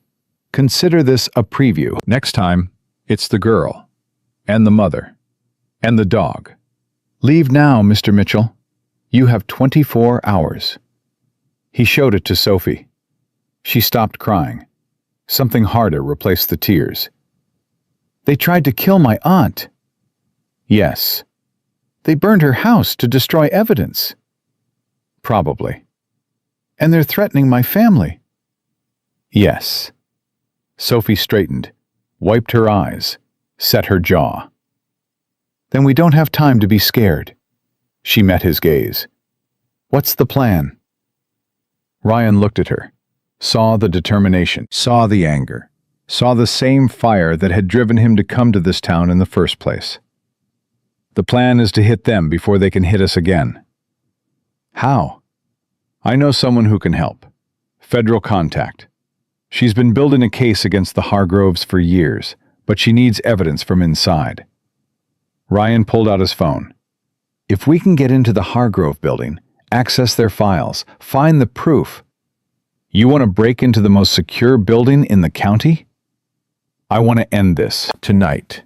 Consider this a preview. Next time, it's the girl, and the mother, and the dog. Leave now, Mr. Mitchell. You have 24 hours. He showed it to Sophie. She stopped crying. Something harder replaced the tears. They tried to kill my aunt. Yes. They burned her house to destroy evidence. Probably. And they're threatening my family. Yes. Sophie straightened, wiped her eyes, set her jaw. Then we don't have time to be scared. She met his gaze. What's the plan? Ryan looked at her, saw the determination, saw the anger, saw the same fire that had driven him to come to this town in the first place. The plan is to hit them before they can hit us again. How? I know someone who can help. Federal contact. She's been building a case against the Hargroves for years, but she needs evidence from inside. Ryan pulled out his phone. If we can get into the Hargrove building, access their files, find the proof. You want to break into the most secure building in the county? I want to end this tonight.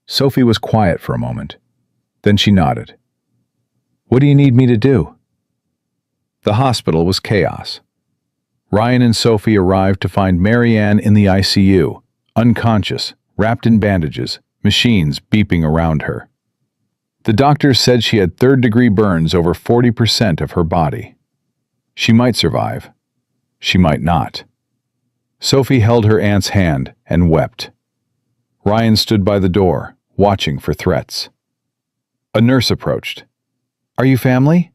Sophie was quiet for a moment. Then she nodded. What do you need me to do? The hospital was chaos. Ryan and Sophie arrived to find Mary Ann in the ICU, unconscious, wrapped in bandages, machines beeping around her. The doctors said she had third-degree burns over 40% of her body. She might survive. She might not. Sophie held her aunt's hand and wept. Ryan stood by the door, watching for threats. A nurse approached. Are you family?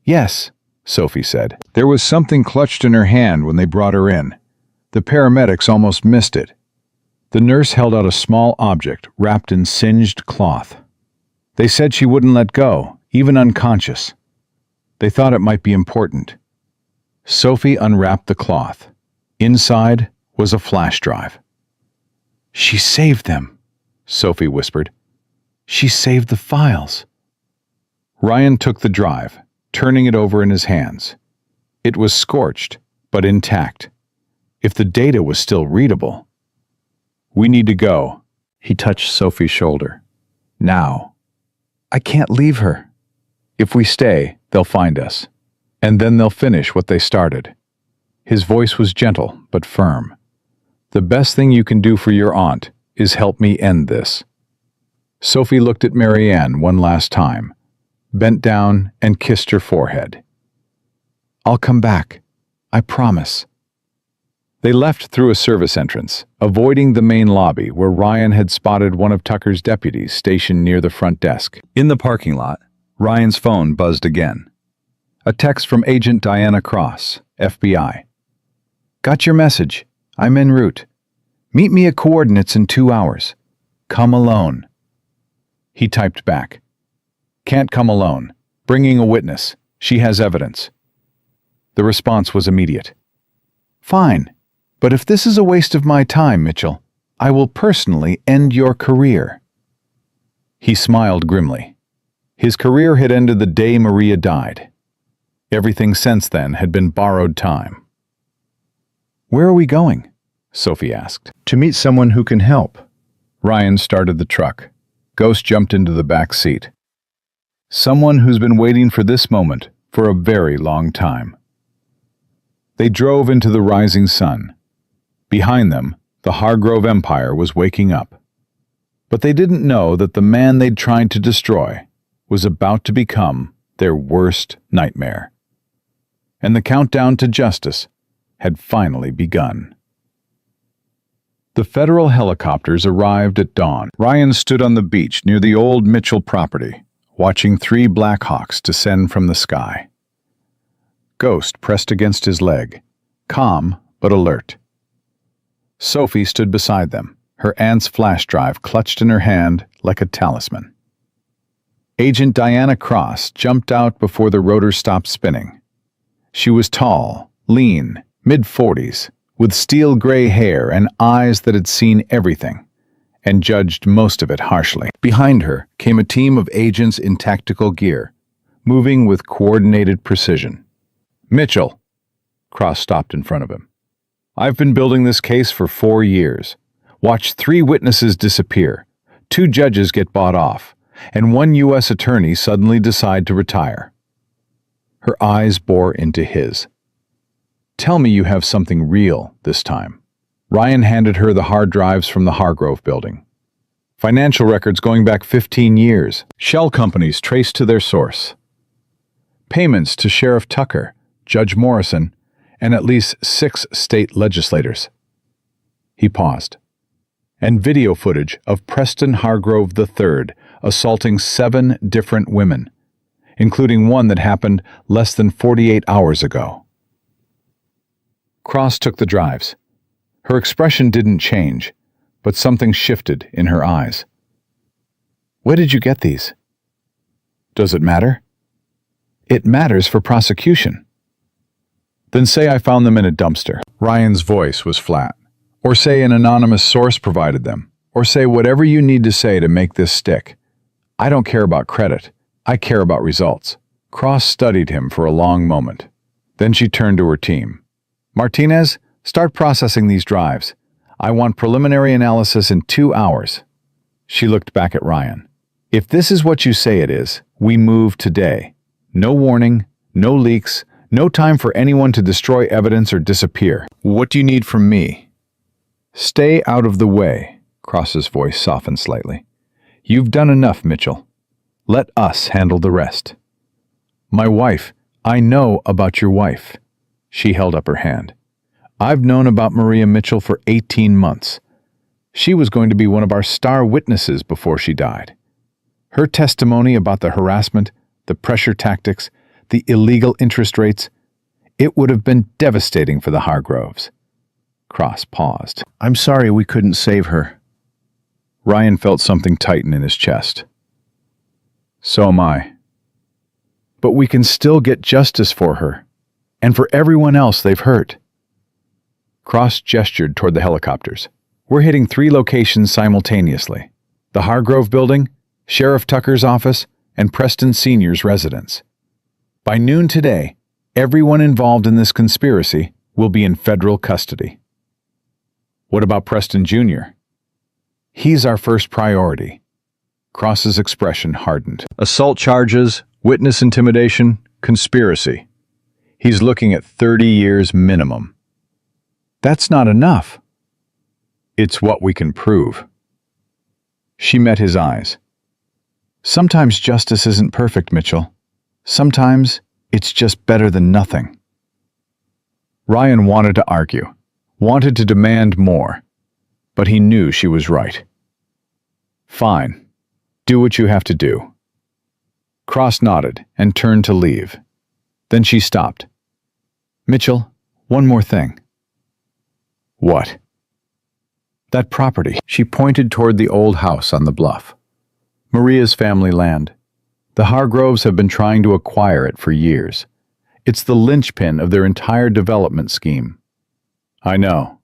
Yes, Sophie said. There was something clutched in her hand when they brought her in. The paramedics almost missed it. The nurse held out a small object wrapped in singed cloth. They said she wouldn't let go, even unconscious. They thought it might be important. Sophie unwrapped the cloth. Inside was a flash drive. She saved them, Sophie whispered. She saved the files. Ryan took the drive, turning it over in his hands. It was scorched, but intact. If the data was still readable. We need to go. He touched Sophie's shoulder. Now. I can't leave her. If we stay, they'll find us. And then they'll finish what they started. His voice was gentle, but firm. The best thing you can do for your aunt is help me end this. Sophie looked at Mary Ann one last time, bent down and kissed her forehead. I'll come back. I promise. They left through a service entrance, avoiding the main lobby where Ryan had spotted one of Tucker's deputies stationed near the front desk. In the parking lot, Ryan's phone buzzed again. A text from Agent Diana Cross, FBI. Got your message. I'm en route. Meet me at coordinates in 2 hours. Come alone. He typed back. Can't come alone. Bringing a witness. She has evidence. The response was immediate. Fine, but if this is a waste of my time, Mitchell, I will personally end your career. He smiled grimly. His career had ended the day Maria died. Everything since then had been borrowed time. Where are we going? Sophie asked. To meet someone who can help. Ryan started the truck. Ghost jumped into the back seat. Someone who's been waiting for this moment for a very long time. They drove into the rising sun. Behind them, the Hargrove Empire was waking up. But they didn't know that the man they'd tried to destroy was about to become their worst nightmare. And the countdown to justice had finally begun. The federal helicopters arrived at dawn. Ryan stood on the beach near the old Mitchell property, watching 3 Black Hawks descend from the sky. Ghost pressed against his leg, calm but alert. Sophie stood beside them, her aunt's flash drive clutched in her hand like a talisman. Agent Diana Cross jumped out before the rotor stopped spinning. She was tall, lean, mid-40s, with steel-gray hair and eyes that had seen everything, and judged most of it harshly. Behind her came a team of agents in tactical gear, moving with coordinated precision. "Mitchell," Cross stopped in front of him. "I've been building this case for 4 years. Watched 3 witnesses disappear, 2 judges get bought off, and 1 U.S. attorney suddenly decide to retire." Her eyes bore into his. "Tell me you have something real this time." Ryan handed her the hard drives from the Hargrove building. Financial records going back 15 years, shell companies traced to their source. Payments to Sheriff Tucker, Judge Morrison, and at least 6 state legislators. He paused. And video footage of Preston Hargrove III assaulting 7 different women, including one that happened less than 48 hours ago. Cross took the drives. Her expression didn't change, but something shifted in her eyes. "Where did you get these?" "Does it matter?" "It matters for prosecution." "Then say I found them in a dumpster." Ryan's voice was flat. "Or say an anonymous source provided them. Or say whatever you need to say to make this stick. I don't care about credit. I care about results." Cross studied him for a long moment. Then she turned to her team. "Martinez, start processing these drives. I want preliminary analysis in 2 hours." She looked back at Ryan. "If this is what you say it is, we move today. No warning, no leaks, no time for anyone to destroy evidence or disappear. What do you need from me?" "Stay out of the way," Cross's voice softened slightly. "You've done enough, Mitchell. Let us handle the rest." "My wife, I know about your wife." She held up her hand. "I've known about Maria Mitchell for 18 months. She was going to be one of our star witnesses before she died. Her testimony about the harassment, the pressure tactics, the illegal interest rates, it would have been devastating for the Hargroves." Cross paused. "I'm sorry we couldn't save her." Ryan felt something tighten in his chest. "So am I. But we can still get justice for her, and for everyone else they've hurt." Cross gestured toward the helicopters. "We're hitting 3 locations simultaneously: the Hargrove building, Sheriff Tucker's office, and Preston Sr.'s residence. By noon today, everyone involved in this conspiracy will be in federal custody." "What about Preston Jr.? "He's our first priority." Cross's expression hardened. "Assault charges, witness intimidation, conspiracy. He's looking at 30 years minimum." "That's not enough." "It's what we can prove." She met his eyes. "Sometimes justice isn't perfect, Mitchell. Sometimes it's just better than nothing." Ryan wanted to argue, wanted to demand more, but he knew she was right. "Fine. Do what you have to do." Cross nodded and turned to leave. Then she stopped. "Mitchell, one more thing." "What?" "That property." She pointed toward the old house on the bluff. "Maria's family land. The Hargroves have been trying to acquire it for years. It's the linchpin of their entire development scheme." "I know.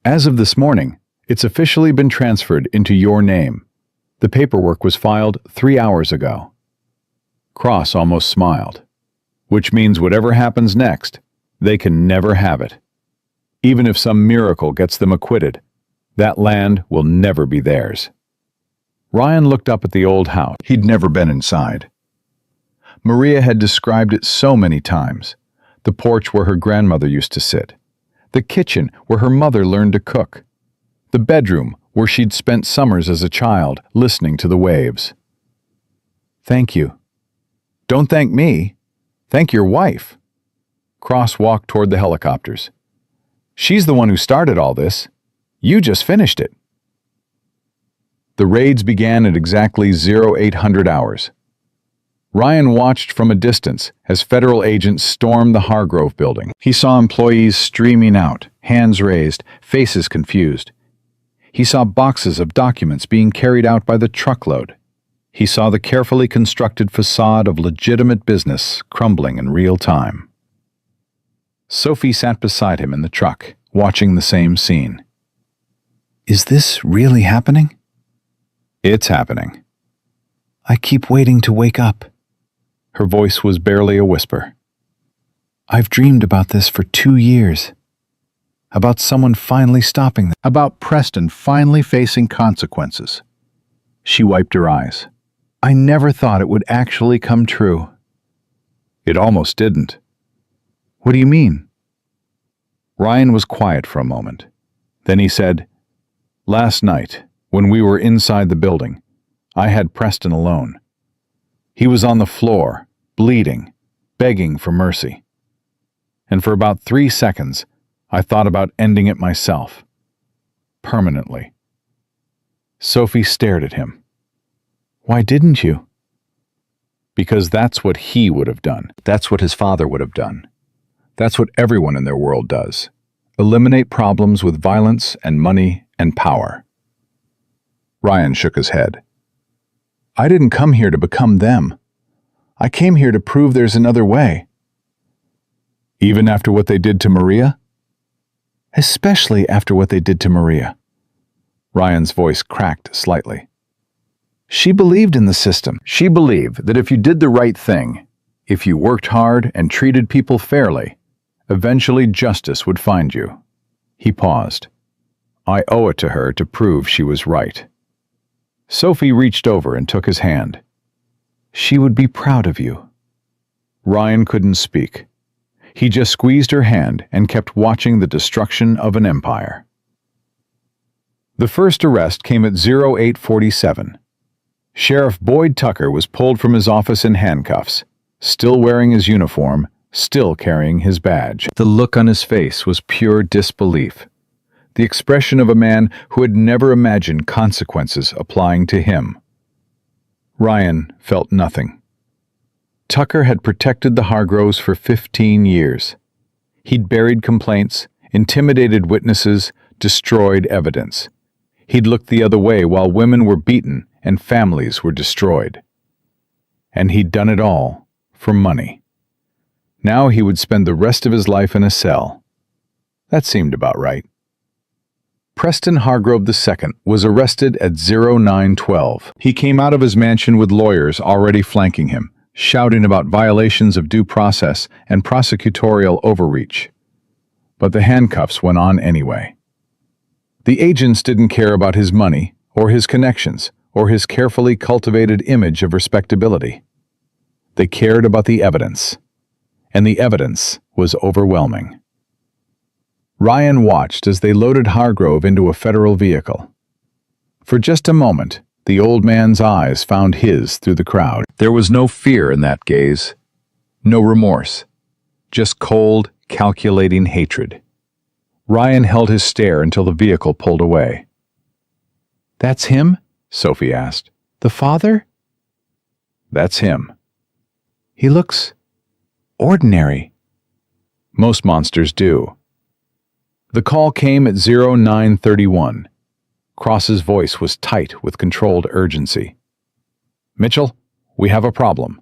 As of this morning, it's officially been transferred into your name. The paperwork was filed 3 hours ago." Cross almost smiled. "Which means whatever happens next, they can never have it. Even if some miracle gets them acquitted, that land will never be theirs." Ryan looked up at the old house. He'd never been inside. Maria had described it so many times. The porch where her grandmother used to sit. The kitchen where her mother learned to cook. The bedroom where she'd spent summers as a child listening to the waves. "Thank you." "Don't thank me. Thank your wife." Cross walked toward the helicopters. "She's the one who started all this. You just finished it. The raids began at exactly 0800 hours. Ryan watched from a distance as federal agents stormed the Hargrove building. He saw employees streaming out, hands raised, faces confused. He saw boxes of documents being carried out by the truckload. He saw the carefully constructed facade of legitimate business crumbling in real time. Sophie sat beside him in the truck, watching the same scene. Is this really happening? It's happening. I keep waiting to wake up. Her voice was barely a whisper. I've dreamed about this for 2 years. About someone finally stopping them. About Preston finally facing consequences. She wiped her eyes. I never thought it would actually come true. It almost didn't. What do you mean? Ryan was quiet for a moment. Then he said, Last night, when we were inside the building, I had Preston alone. He was on the floor, bleeding, begging for mercy. And for about 3 seconds, I thought about ending it myself. Permanently. Sophie stared at him. Why didn't you? Because that's what he would have done. That's what his father would have done. That's what everyone in their world does. Eliminate problems with violence and money and power. Ryan shook his head. I didn't come here to become them. I came here to prove there's another way. Even after what they did to Maria? Especially after what they did to Maria. Ryan's voice cracked slightly. She believed in the system. She believed that if you did the right thing, if you worked hard and treated people fairly, eventually justice would find you. He paused. I owe it to her to prove she was right. Sophie reached over and took his hand. She would be proud of you. Ryan couldn't speak. He just squeezed her hand and kept watching the destruction of an empire. The first arrest came at 0847. Sheriff Boyd Tucker was pulled from his office in handcuffs, still wearing his uniform, still carrying his badge. The look on his face was pure disbelief, the expression of a man who had never imagined consequences applying to him. Ryan felt nothing. Tucker had protected the Hargroves for 15 years. He'd buried complaints, intimidated witnesses, destroyed evidence. He'd looked the other way while women were beaten and families were destroyed. And he'd done it all for money. Now he would spend the rest of his life in a cell. That seemed about right. Preston Hargrove II was arrested at 0912. He came out of his mansion with lawyers already flanking him, shouting about violations of due process and prosecutorial overreach. But the handcuffs went on anyway. The agents didn't care about his money or his connections or his carefully cultivated image of respectability. They cared about the evidence, and the evidence was overwhelming. Ryan watched as they loaded Hargrove into a federal vehicle. For just a moment, the old man's eyes found his through the crowd. There was no fear in that gaze, no remorse, just cold, calculating hatred. Ryan held his stare until the vehicle pulled away. That's him? Sophie asked. The father? That's him. He looks ordinary. Most monsters do. The call came at 0931. Cross's voice was tight with controlled urgency. Mitchell, we have a problem.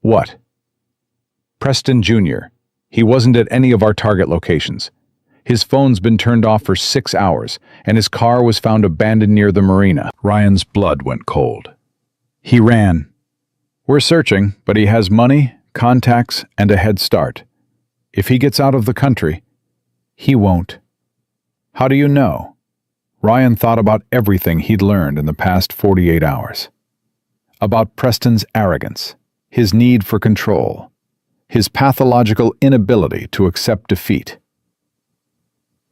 What? Preston Jr. He wasn't at any of our target locations. His phone's been turned off for 6 hours, and his car was found abandoned near the marina. Ryan's blood went cold. He ran. We're searching, but he has money, contacts, and a head start. If he gets out of the country, he won't. How do you know? Ryan thought about everything he'd learned in the past 48 hours. About Preston's arrogance, his need for control, his pathological inability to accept defeat.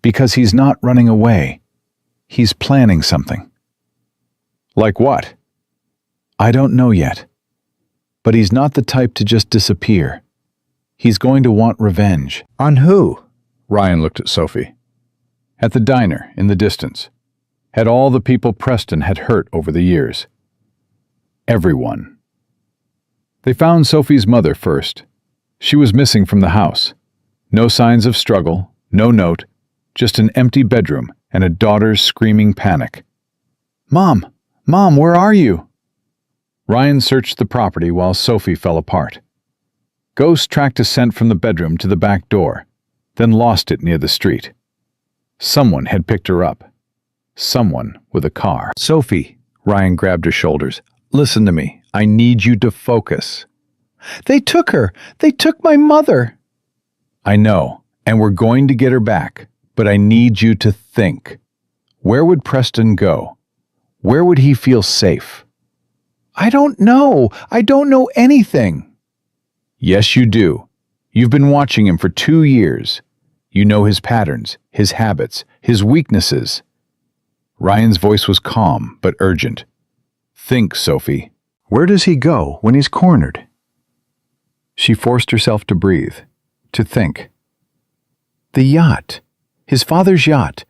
Because he's not running away. He's planning something. Like what? I don't know yet. But he's not the type to just disappear. He's going to want revenge. On who? Ryan looked at Sophie. At the diner, in the distance, had all the people Preston had hurt over the years. Everyone. They found Sophie's mother first. She was missing from the house. No signs of struggle, no note, just an empty bedroom and a daughter's screaming panic. "Mom! Mom, where are you?" Ryan searched the property while Sophie fell apart. Ghost tracked a scent from the bedroom to the back door, then lost it near the street. Someone had picked her up. Someone with a car. "Sophie," Ryan grabbed her shoulders. "Listen to me. I need you to focus." "They took her. They took my mother." "I know, and we're going to get her back, but I need you to think. Where would Preston go? Where would he feel safe?" "I don't know. I don't know anything." "Yes, you do. You've been watching him for 2 years. You know his patterns, his habits, his weaknesses." Ryan's voice was calm but urgent. "Think, Sophie. Where does he go when he's cornered?" She forced herself to breathe, to think. "The yacht. His father's yacht.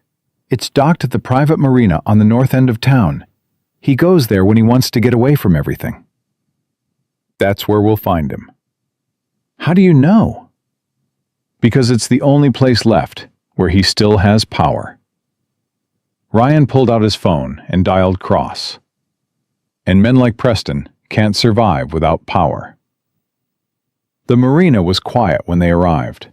It's docked at the private marina on the north end of town. He goes there when he wants to get away from everything. That's where we'll find him." "How do you know?" "Because it's the only place left where he still has power." Ryan pulled out his phone and dialed Cross. And men like Preston can't survive without power. The marina was quiet when they arrived.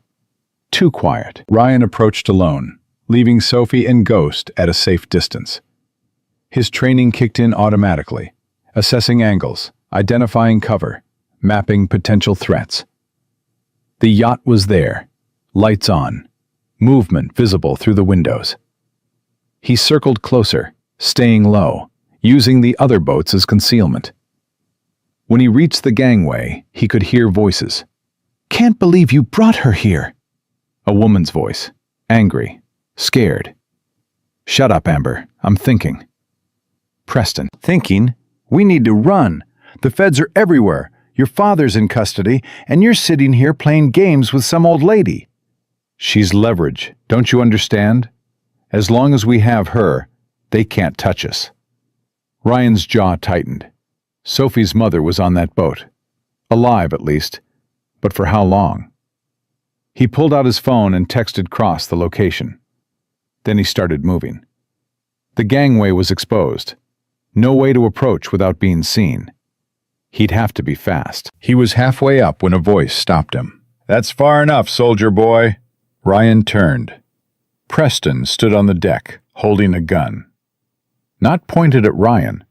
Too quiet. Ryan approached alone, leaving Sophie and Ghost at a safe distance. His training kicked in automatically, assessing angles, identifying cover, mapping potential threats. The yacht was there, lights on, movement visible through the windows. He circled closer, staying low, using the other boats as concealment. When he reached the gangway, he could hear voices. "Can't believe you brought her here." A woman's voice, angry, scared. "Shut up, Amber. I'm thinking." Preston. "Thinking? We need to run. The feds are everywhere. Your father's in custody, and you're sitting here playing games with some old lady." "She's leverage. Don't you understand? As long as we have her, they can't touch us." Ryan's jaw tightened. Sophie's mother was on that boat. Alive, at least. But for how long? He pulled out his phone and texted Cross the location. Then he started moving. The gangway was exposed. No way to approach without being seen. He'd have to be fast. He was halfway up when a voice stopped him. "That's far enough, soldier boy." Ryan turned. Preston stood on the deck, holding a gun. Not pointed at Ryan,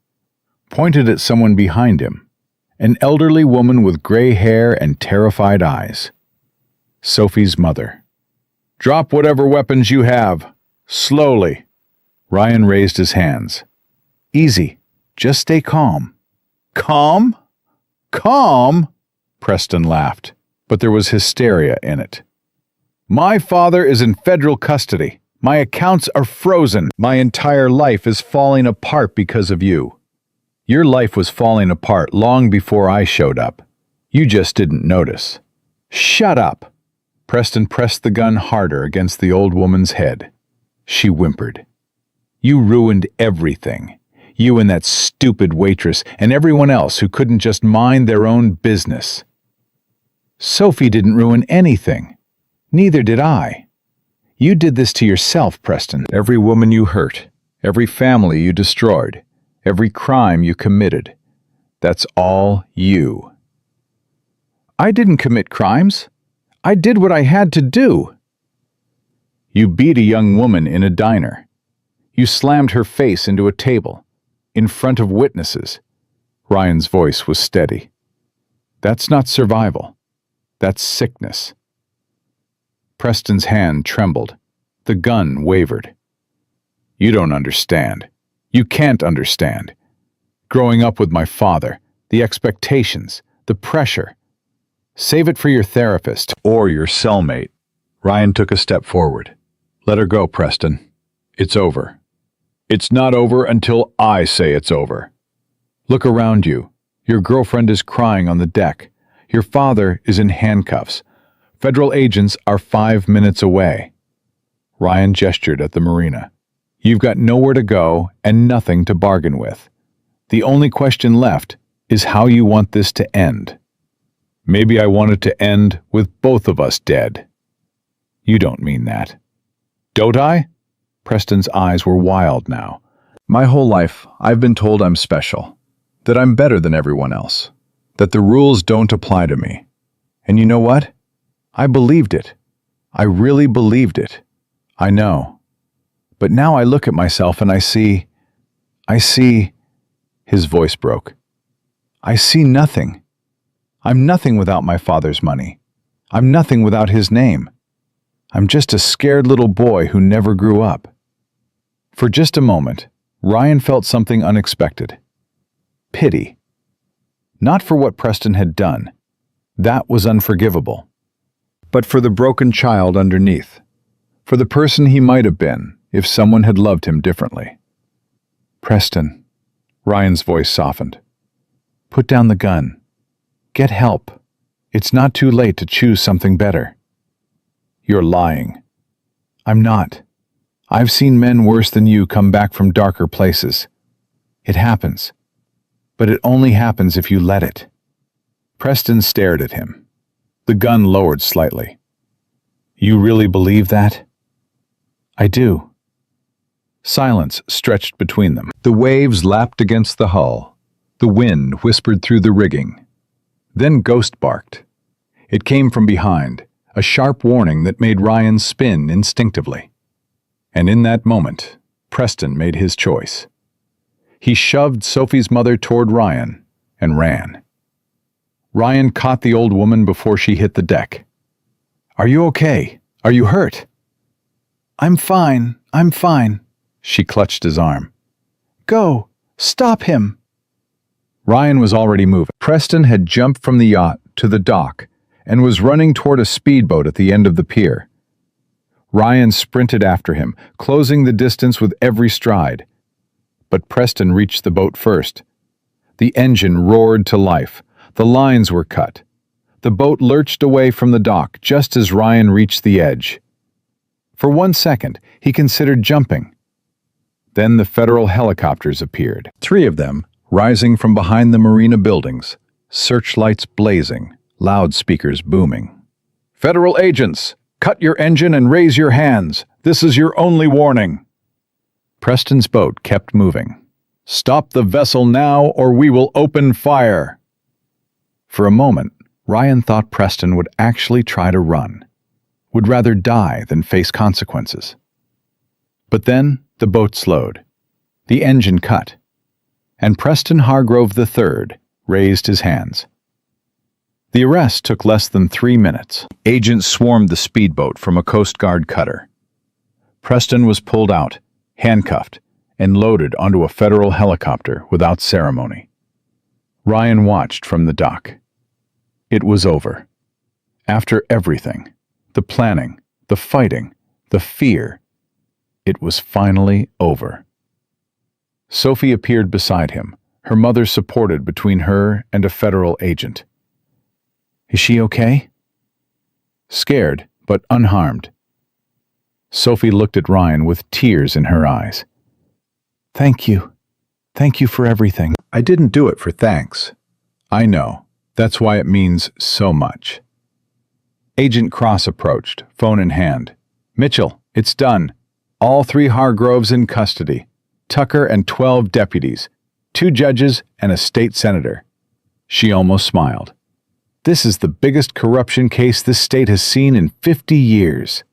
pointed at someone behind him, an elderly woman with gray hair and terrified eyes. Sophie's mother. "Drop whatever weapons you have. Slowly." Ryan raised his hands. "Easy. Just stay calm." "Calm? Calm?" Preston laughed, but there was hysteria in it. "My father is in federal custody. My accounts are frozen. My entire life is falling apart because of you. Your life was falling apart long before I showed up. You just didn't notice." "Shut up!" Preston pressed the gun harder against the old woman's head. She whimpered. "You ruined everything. You and that stupid waitress and everyone else who couldn't just mind their own business." "Sophie didn't ruin anything. Neither did I. You did this to yourself, Preston. Every woman you hurt, every family you destroyed, every crime you committed. That's all you." "I didn't commit crimes. I did what I had to do." "You beat a young woman in a diner. You slammed her face into a table, in front of witnesses." Ryan's voice was steady. "That's not survival. That's sickness." Preston's hand trembled. The gun wavered. "You don't understand. You can't understand. Growing up with my father, the expectations, the pressure. Save it for your therapist or your cellmate." Ryan took a step forward. "Let her go, Preston. It's over." "It's not over until I say it's over." "Look around you. Your girlfriend is crying on the deck. Your father is in handcuffs. Federal agents are 5 minutes away." Ryan gestured at the marina. You've got nowhere to go and nothing to bargain with. The only question left is how you want this to end. Maybe I want it to end with both of us dead. You don't mean that. Don't I? Preston's eyes were wild now. My whole life, I've been told I'm special, that I'm better than everyone else, that the rules don't apply to me. And you know what? I believed it. I really believed it. I know. But now I look at myself and I see, his voice broke. I see nothing. I'm nothing without my father's money. I'm nothing without his name. I'm just a scared little boy who never grew up. For just a moment, Ryan felt something unexpected. Pity. Not for what Preston had done. That was unforgivable. But for the broken child underneath. For the person he might have been if someone had loved him differently. Preston. Ryan's voice softened. Put down the gun. Get help. It's not too late to choose something better. You're lying. I'm not. I've seen men worse than you come back from darker places. It happens. But it only happens if you let it. Preston stared at him. The gun lowered slightly. You really believe that? I do. Silence stretched between them. The waves lapped against the hull. The wind whispered through the rigging. Then Ghost barked. It came from behind, a sharp warning that made Ryan spin instinctively. And in that moment, Preston made his choice. He shoved Sophie's mother toward Ryan and ran. Ryan caught the old woman before she hit the deck. Are you okay? Are you hurt? I'm fine. She clutched his arm. Go! Stop him! Ryan was already moving. Preston had jumped from the yacht to the dock and was running toward a speedboat at the end of the pier. Ryan sprinted after him, closing the distance with every stride. But Preston reached the boat first. The engine roared to life. The lines were cut. The boat lurched away from the dock just as Ryan reached the edge. For 1 second, he considered jumping. Then the federal helicopters appeared. 3 of them, rising from behind the marina buildings, searchlights blazing, loudspeakers booming. Federal agents, cut your engine and raise your hands. This is your only warning. Preston's boat kept moving. Stop the vessel now or we will open fire. For a moment, Ryan thought Preston would actually try to run, would rather die than face consequences. But then the boat slowed. The engine cut. And Preston Hargrove III raised his hands. The arrest took less than 3 minutes. Agents swarmed the speedboat from a Coast Guard cutter. Preston was pulled out, handcuffed, and loaded onto a federal helicopter without ceremony. Ryan watched from the dock. It was over. After everything, the planning, the fighting, the fear, it was finally over. Sophie appeared beside him, her mother supported between her and a federal agent. Is she okay? Scared, but unharmed. Sophie looked at Ryan with tears in her eyes. Thank you. Thank you for everything. I didn't do it for thanks. I know. That's why it means so much. Agent Cross approached, phone in hand. Mitchell, it's done. All 3 Hargroves in custody. Tucker and 12 deputies, 2 judges and a state senator. She almost smiled. This is the biggest corruption case this state has seen in 50 years.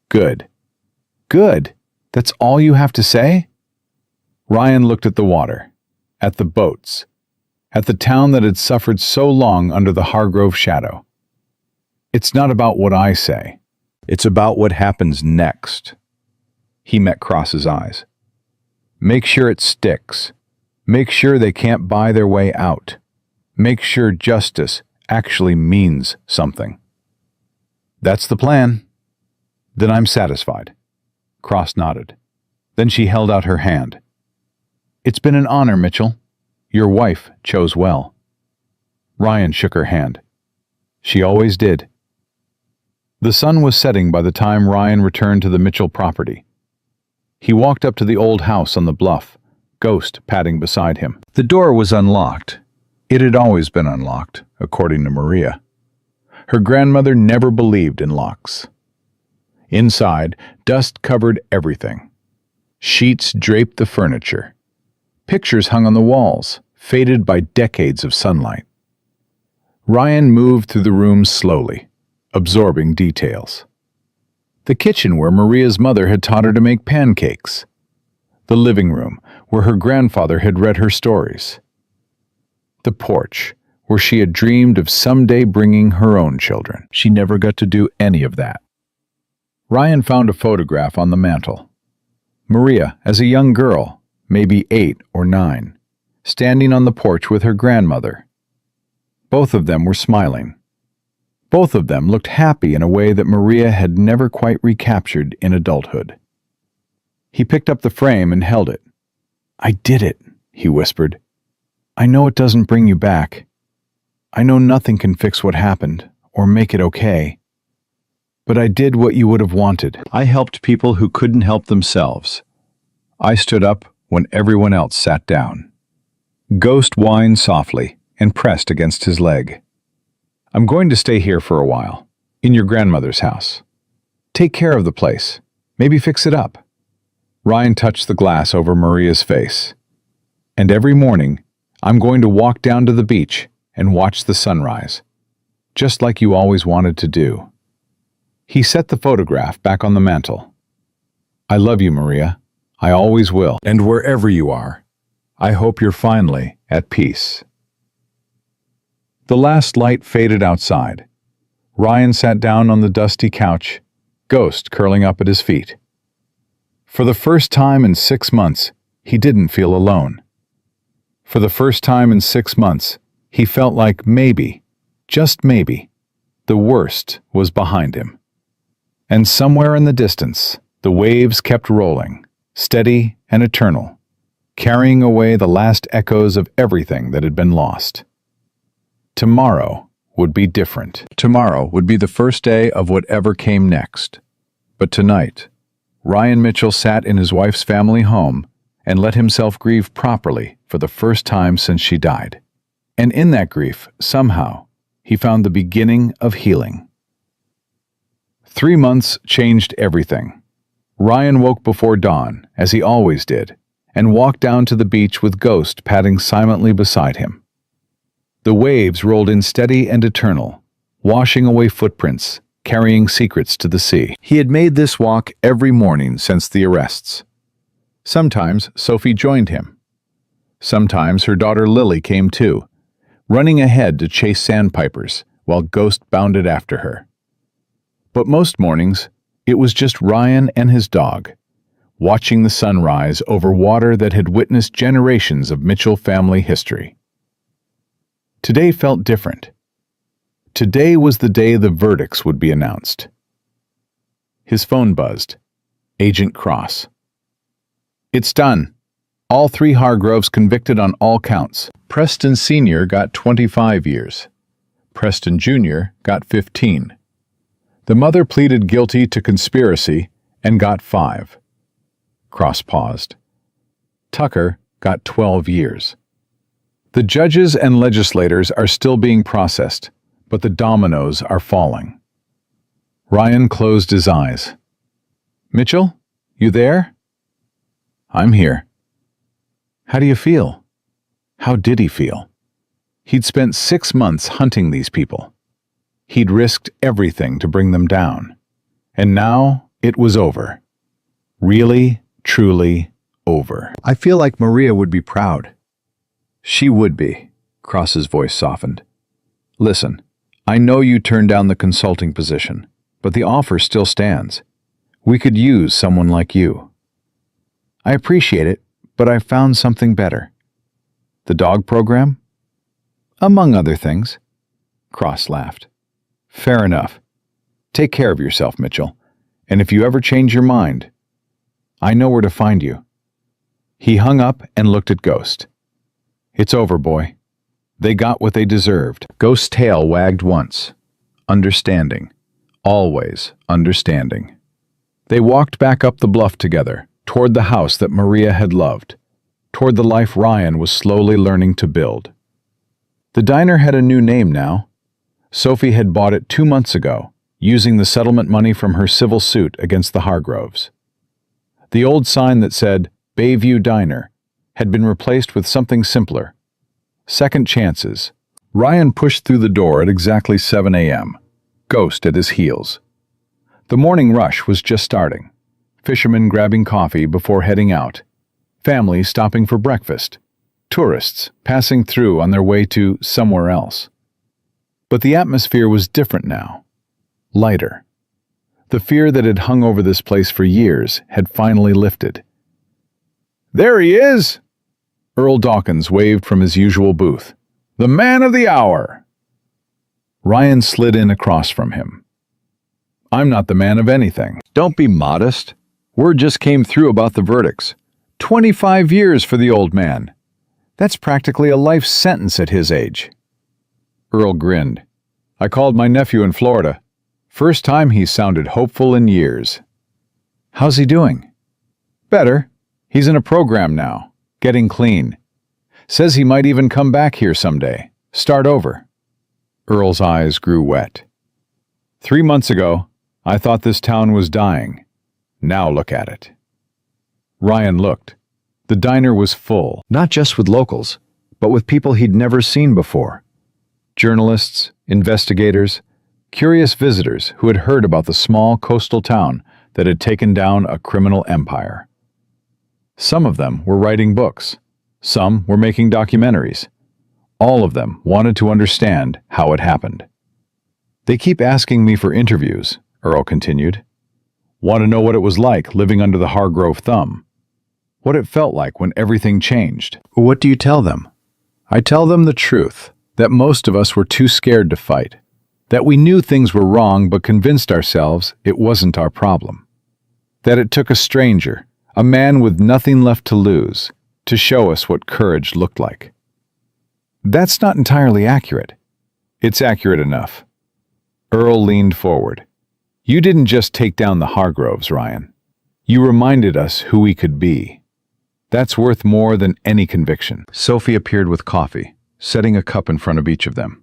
Good. Good? That's all you have to say? Ryan looked at the water, at the boats, at the town that had suffered so long under the Hargrove shadow. It's not about what I say. It's about what happens next. He met Cross's eyes. Make sure it sticks. Make sure they can't buy their way out. Make sure justice actually means something. That's the plan. Then I'm satisfied. Cross nodded. Then she held out her hand. It's been an honor, Mitchell. Your wife chose well. Ryan shook her hand. She always did. The sun was setting by the time Ryan returned to the Mitchell property. He walked up to the old house on the bluff, Ghost padding beside him. The door was unlocked. It had always been unlocked, according to Maria. Her grandmother never believed in locks. Inside, dust covered everything. Sheets draped the furniture. Pictures hung on the walls, faded by decades of sunlight. Ryan moved through the room slowly, absorbing details. The kitchen where Maria's mother had taught her to make pancakes. The living room where her grandfather had read her stories. The porch where she had dreamed of someday bringing her own children. She never got to do any of that. Ryan found a photograph on the mantel. Maria, as a young girl, maybe 8 or 9, standing on the porch with her grandmother. Both of them were smiling. Both of them looked happy in a way that Maria had never quite recaptured in adulthood. He picked up the frame and held it. "I did it," he whispered. "I know it doesn't bring you back. I know nothing can fix what happened or make it okay. But I did what you would have wanted. I helped people who couldn't help themselves. I stood up when everyone else sat down." Ghost whined softly and pressed against his leg. "I'm going to stay here for a while, in your grandmother's house. Take care of the place. Maybe fix it up." Ryan touched the glass over Maria's face. "And every morning, I'm going to walk down to the beach and watch the sunrise, just like you always wanted to do." He set the photograph back on the mantel. "I love you, Maria. I always will. And wherever you are, I hope you're finally at peace." The last light faded outside. Ryan sat down on the dusty couch, Ghost curling up at his feet. For the first time in 6 months, he didn't feel alone. For the first time in 6 months, he felt like maybe, just maybe, the worst was behind him. And somewhere in the distance, the waves kept rolling, steady and eternal, carrying away the last echoes of everything that had been lost. Tomorrow would be different. Tomorrow would be the first day of whatever came next. But tonight, Ryan Mitchell sat in his wife's family home and let himself grieve properly for the first time since she died. And in that grief, somehow, he found the beginning of healing. 3 months changed everything. Ryan woke before dawn, as he always did, and walked down to the beach with Ghost padding silently beside him. The waves rolled in steady and eternal, washing away footprints, carrying secrets to the sea. He had made this walk every morning since the arrests. Sometimes Sophie joined him. Sometimes her daughter Lily came too, running ahead to chase sandpipers while Ghost bounded after her. But most mornings, it was just Ryan and his dog, watching the sun rise over water that had witnessed generations of Mitchell family history. Today felt different. Today was the day the verdicts would be announced. His phone buzzed. Agent Cross. "It's done. All 3 Hargroves convicted on all counts. Preston Sr. got 25 years. Preston Jr. got 15. The mother pleaded guilty to conspiracy and got 5. Cross paused. Tucker got 12 years. The judges and legislators are still being processed, but the dominoes are falling. Ryan closed his eyes. "Mitchell, you there?" "I'm here." "How do you feel?" How did he feel? He'd spent 6 months hunting these people. He'd risked everything to bring them down. And now it was over. Really, truly over. "I feel like Maria would be proud." "She would be," Cross's voice softened. "Listen, I know you turned down the consulting position, but the offer still stands. We could use someone like you." "I appreciate it, but I found something better." "The dog program?" "Among other things." Cross laughed. "Fair enough. Take care of yourself, Mitchell, and if you ever change your mind, I know where to find you." He hung up and looked at Ghost. "It's over, boy. They got what they deserved." Ghost's tail wagged once, understanding, always understanding. They walked back up the bluff together, toward the house that Maria had loved, toward the life Ryan was slowly learning to build. The diner had a new name now. Sophie had bought it 2 months ago, using the settlement money from her civil suit against the Hargroves. The old sign that said, Bayview Diner, had been replaced with something simpler. Second chances. Ryan pushed through the door at exactly 7 a.m., Ghost at his heels. The morning rush was just starting. Fishermen grabbing coffee before heading out. Families stopping for breakfast. Tourists passing through on their way to somewhere else. But the atmosphere was different now. Lighter. The fear that had hung over this place for years had finally lifted. "There he is!" Earl Dawkins waved from his usual booth. "The man of the hour!" Ryan slid in across from him. "I'm not the man of anything." "Don't be modest. Word just came through about the verdicts. 25 years for the old man. That's practically a life sentence at his age." Earl grinned. "I called my nephew in Florida. First time he's sounded hopeful in years." "How's he doing?" "Better. He's in a program now, getting clean. Says he might even come back here someday, start over." Earl's eyes grew wet. 3 months ago, I thought this town was dying. Now look at it." Ryan looked. The diner was full, not just with locals, but with people he'd never seen before. Journalists, investigators, curious visitors who had heard about the small coastal town that had taken down a criminal empire. Some of them were writing books. Some were making documentaries. All of them wanted to understand how it happened. "They keep asking me for interviews," Earl continued. "Want to know what it was like living under the Hargrove thumb. What it felt like when everything changed." "What do you tell them?" "I tell them the truth, that most of us were too scared to fight. That we knew things were wrong but convinced ourselves it wasn't our problem. That it took a stranger, a man with nothing left to lose, to show us what courage looked like." "That's not entirely accurate." "It's accurate enough." Earl leaned forward. "You didn't just take down the Hargroves, Ryan. You reminded us who we could be. That's worth more than any conviction." Sophie appeared with coffee, setting a cup in front of each of them.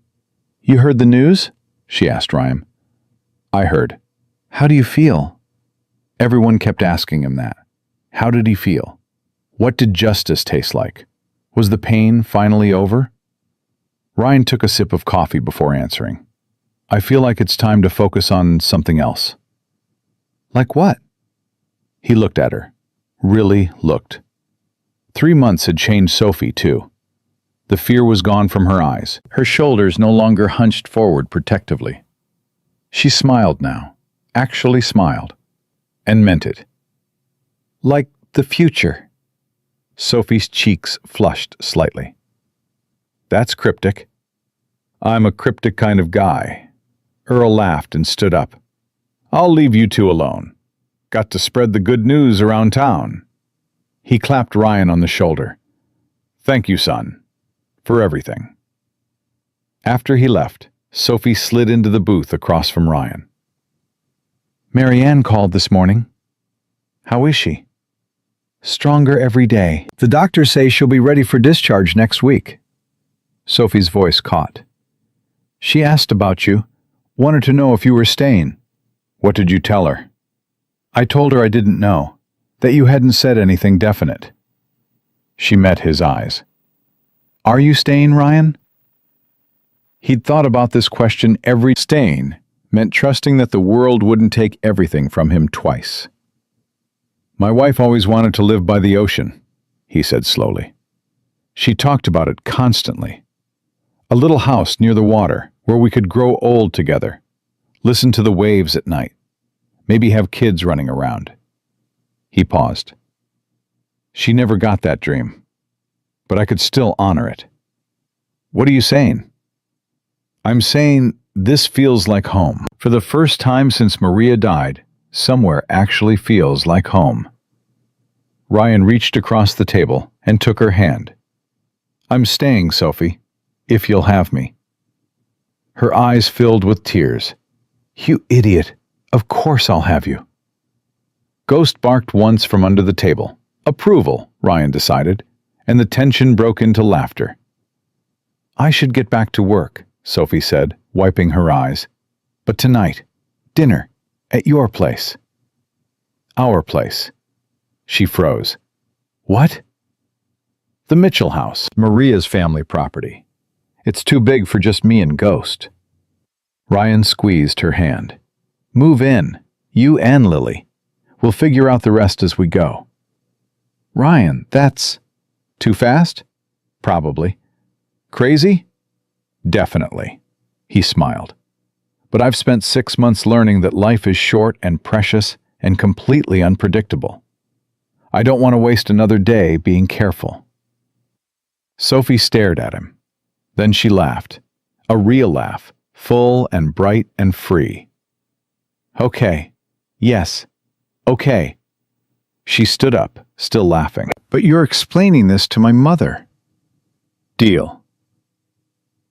"You heard the news?" she asked Ryan. "I heard." "How do you feel?" Everyone kept asking him that. How did he feel? What did justice taste like? Was the pain finally over? Ryan took a sip of coffee before answering. "I feel like it's time to focus on something else." "Like what?" He looked at her. Really looked. 3 months had changed Sophie, too. The fear was gone from her eyes. Her shoulders no longer hunched forward protectively. She smiled now, actually smiled, and meant it. "Like the future." Sophie's cheeks flushed slightly. "That's cryptic." "I'm a cryptic kind of guy." Earl laughed and stood up. "I'll leave you two alone. Got to spread the good news around town." He clapped Ryan on the shoulder. "Thank you, son, for everything." After he left, Sophie slid into the booth across from Ryan. "Marianne called this morning." "How is she?" "Stronger every day. The doctors say she'll be ready for discharge next week." Sophie's voice caught. "She asked about you, wanted to know if you were staying." "What did you tell her?" "I told her I didn't know, that you hadn't said anything definite." She met his eyes. "Are you staying, Ryan?" He'd thought about this question every staying meant trusting that the world wouldn't take everything from him twice. "My wife always wanted to live by the ocean," he said slowly. "She talked about it constantly. A little house near the water where we could grow old together, listen to the waves at night, maybe have kids running around." He paused. "She never got that dream, but I could still honor it." "What are you saying?" "I'm saying this feels like home. For the first time since Maria died, somewhere actually feels like home." Ryan reached across the table and took her hand. "I'm staying, Sophie, if you'll have me." Her eyes filled with tears. You idiot. Of course I'll have you. Ghost barked once from under the table. Approval, Ryan decided, and the tension broke into laughter. I should get back to work, Sophie said, wiping her eyes. But tonight, dinner, at your place. Our place. She froze. What? The Mitchell house, Maria's family property. It's too big for just me and Ghost. Ryan squeezed her hand. Move in, you and Lily. We'll figure out the rest as we go. Ryan, that's... Too fast? Probably. Crazy? Definitely. He smiled. But I've spent 6 months learning that life is short and precious and completely unpredictable. I don't want to waste another day being careful. Sophie stared at him. Then she laughed. A real laugh, full and bright and free. Okay. Yes. Okay. She stood up, still laughing. But you're explaining this to my mother. Deal.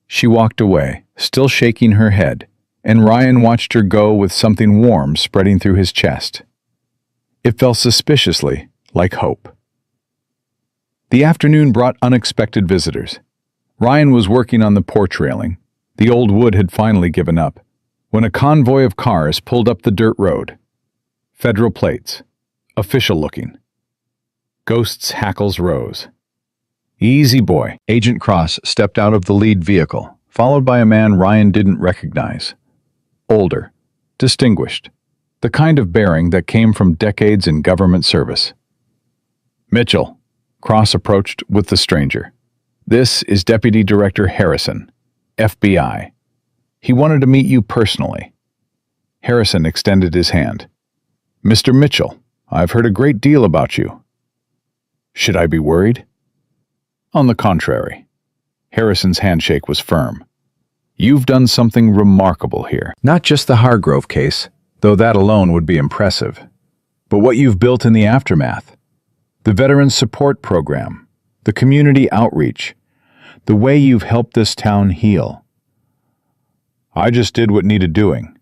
She walked away, still shaking her head, and Ryan watched her go with something warm spreading through his chest. It felt suspiciously like hope. The afternoon brought unexpected visitors. Ryan was working on the porch railing. The old wood had finally given up, when a convoy of cars pulled up the dirt road. Federal plates. Official looking. Ghost's hackles rose. Easy boy. Agent Cross stepped out of the lead vehicle, followed by a man Ryan didn't recognize. Older. Distinguished. The kind of bearing that came from decades in government service. Mitchell. Cross approached with the stranger. This is Deputy Director Harrison, FBI. He wanted to meet you personally. Harrison extended his hand. Mr. Mitchell, I've heard a great deal about you. Should I be worried? On the contrary. Harrison's handshake was firm. You've done something remarkable here. Not just the Hargrove case, though that alone would be impressive, but what you've built in the aftermath. The Veterans Support Program, the community outreach, the way you've helped this town heal. I just did what needed doing.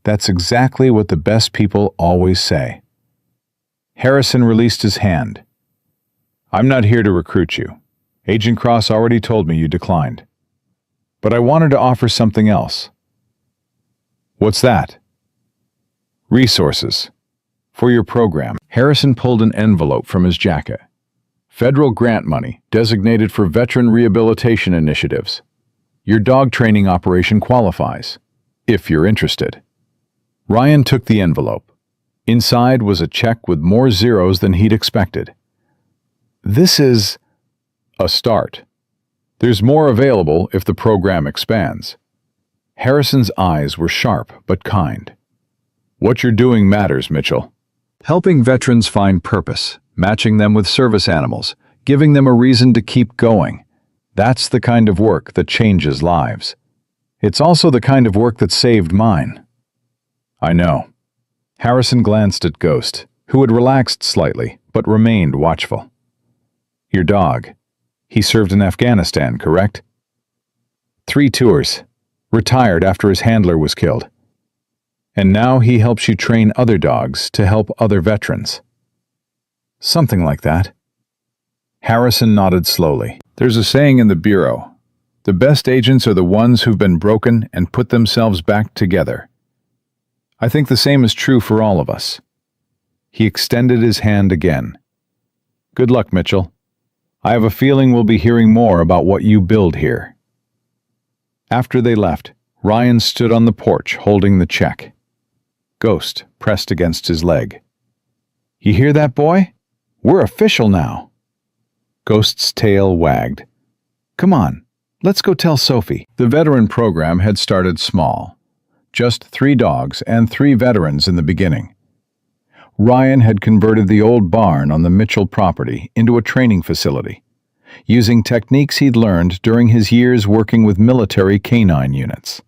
That's exactly what the best people always say. Harrison released his hand. I'm not here to recruit you. Agent Cross already told me you declined. But I wanted to offer something else. What's that? Resources. For your program. Harrison pulled an envelope from his jacket. Federal grant money designated for veteran rehabilitation initiatives. Your dog training operation qualifies, if you're interested. Ryan took the envelope. Inside was a check with more zeros than he'd expected. This is a start. There's more available if the program expands. Harrison's eyes were sharp but kind. What you're doing matters, Mitchell. Helping veterans find purpose, matching them with service animals, giving them a reason to keep going. That's the kind of work that changes lives. It's also the kind of work that saved mine. I know. Harrison glanced at Ghost, who had relaxed slightly, but remained watchful. Your dog. He served in Afghanistan, correct? 3 tours. Retired after his handler was killed. And now he helps you train other dogs to help other veterans. Something like that. Harrison nodded slowly. There's a saying in the Bureau. The best agents are the ones who've been broken and put themselves back together. I think the same is true for all of us. He extended his hand again. Good luck, Mitchell. I have a feeling we'll be hearing more about what you build here. After they left, Ryan stood on the porch holding the check. Ghost pressed against his leg. You hear that, boy? We're official now. Ghost's tail wagged. Come on, let's go tell Sophie. The veteran program had started small. Just 3 dogs and 3 veterans in the beginning. Ryan had converted the old barn on the Mitchell property into a training facility, using techniques he'd learned during his years working with military canine units.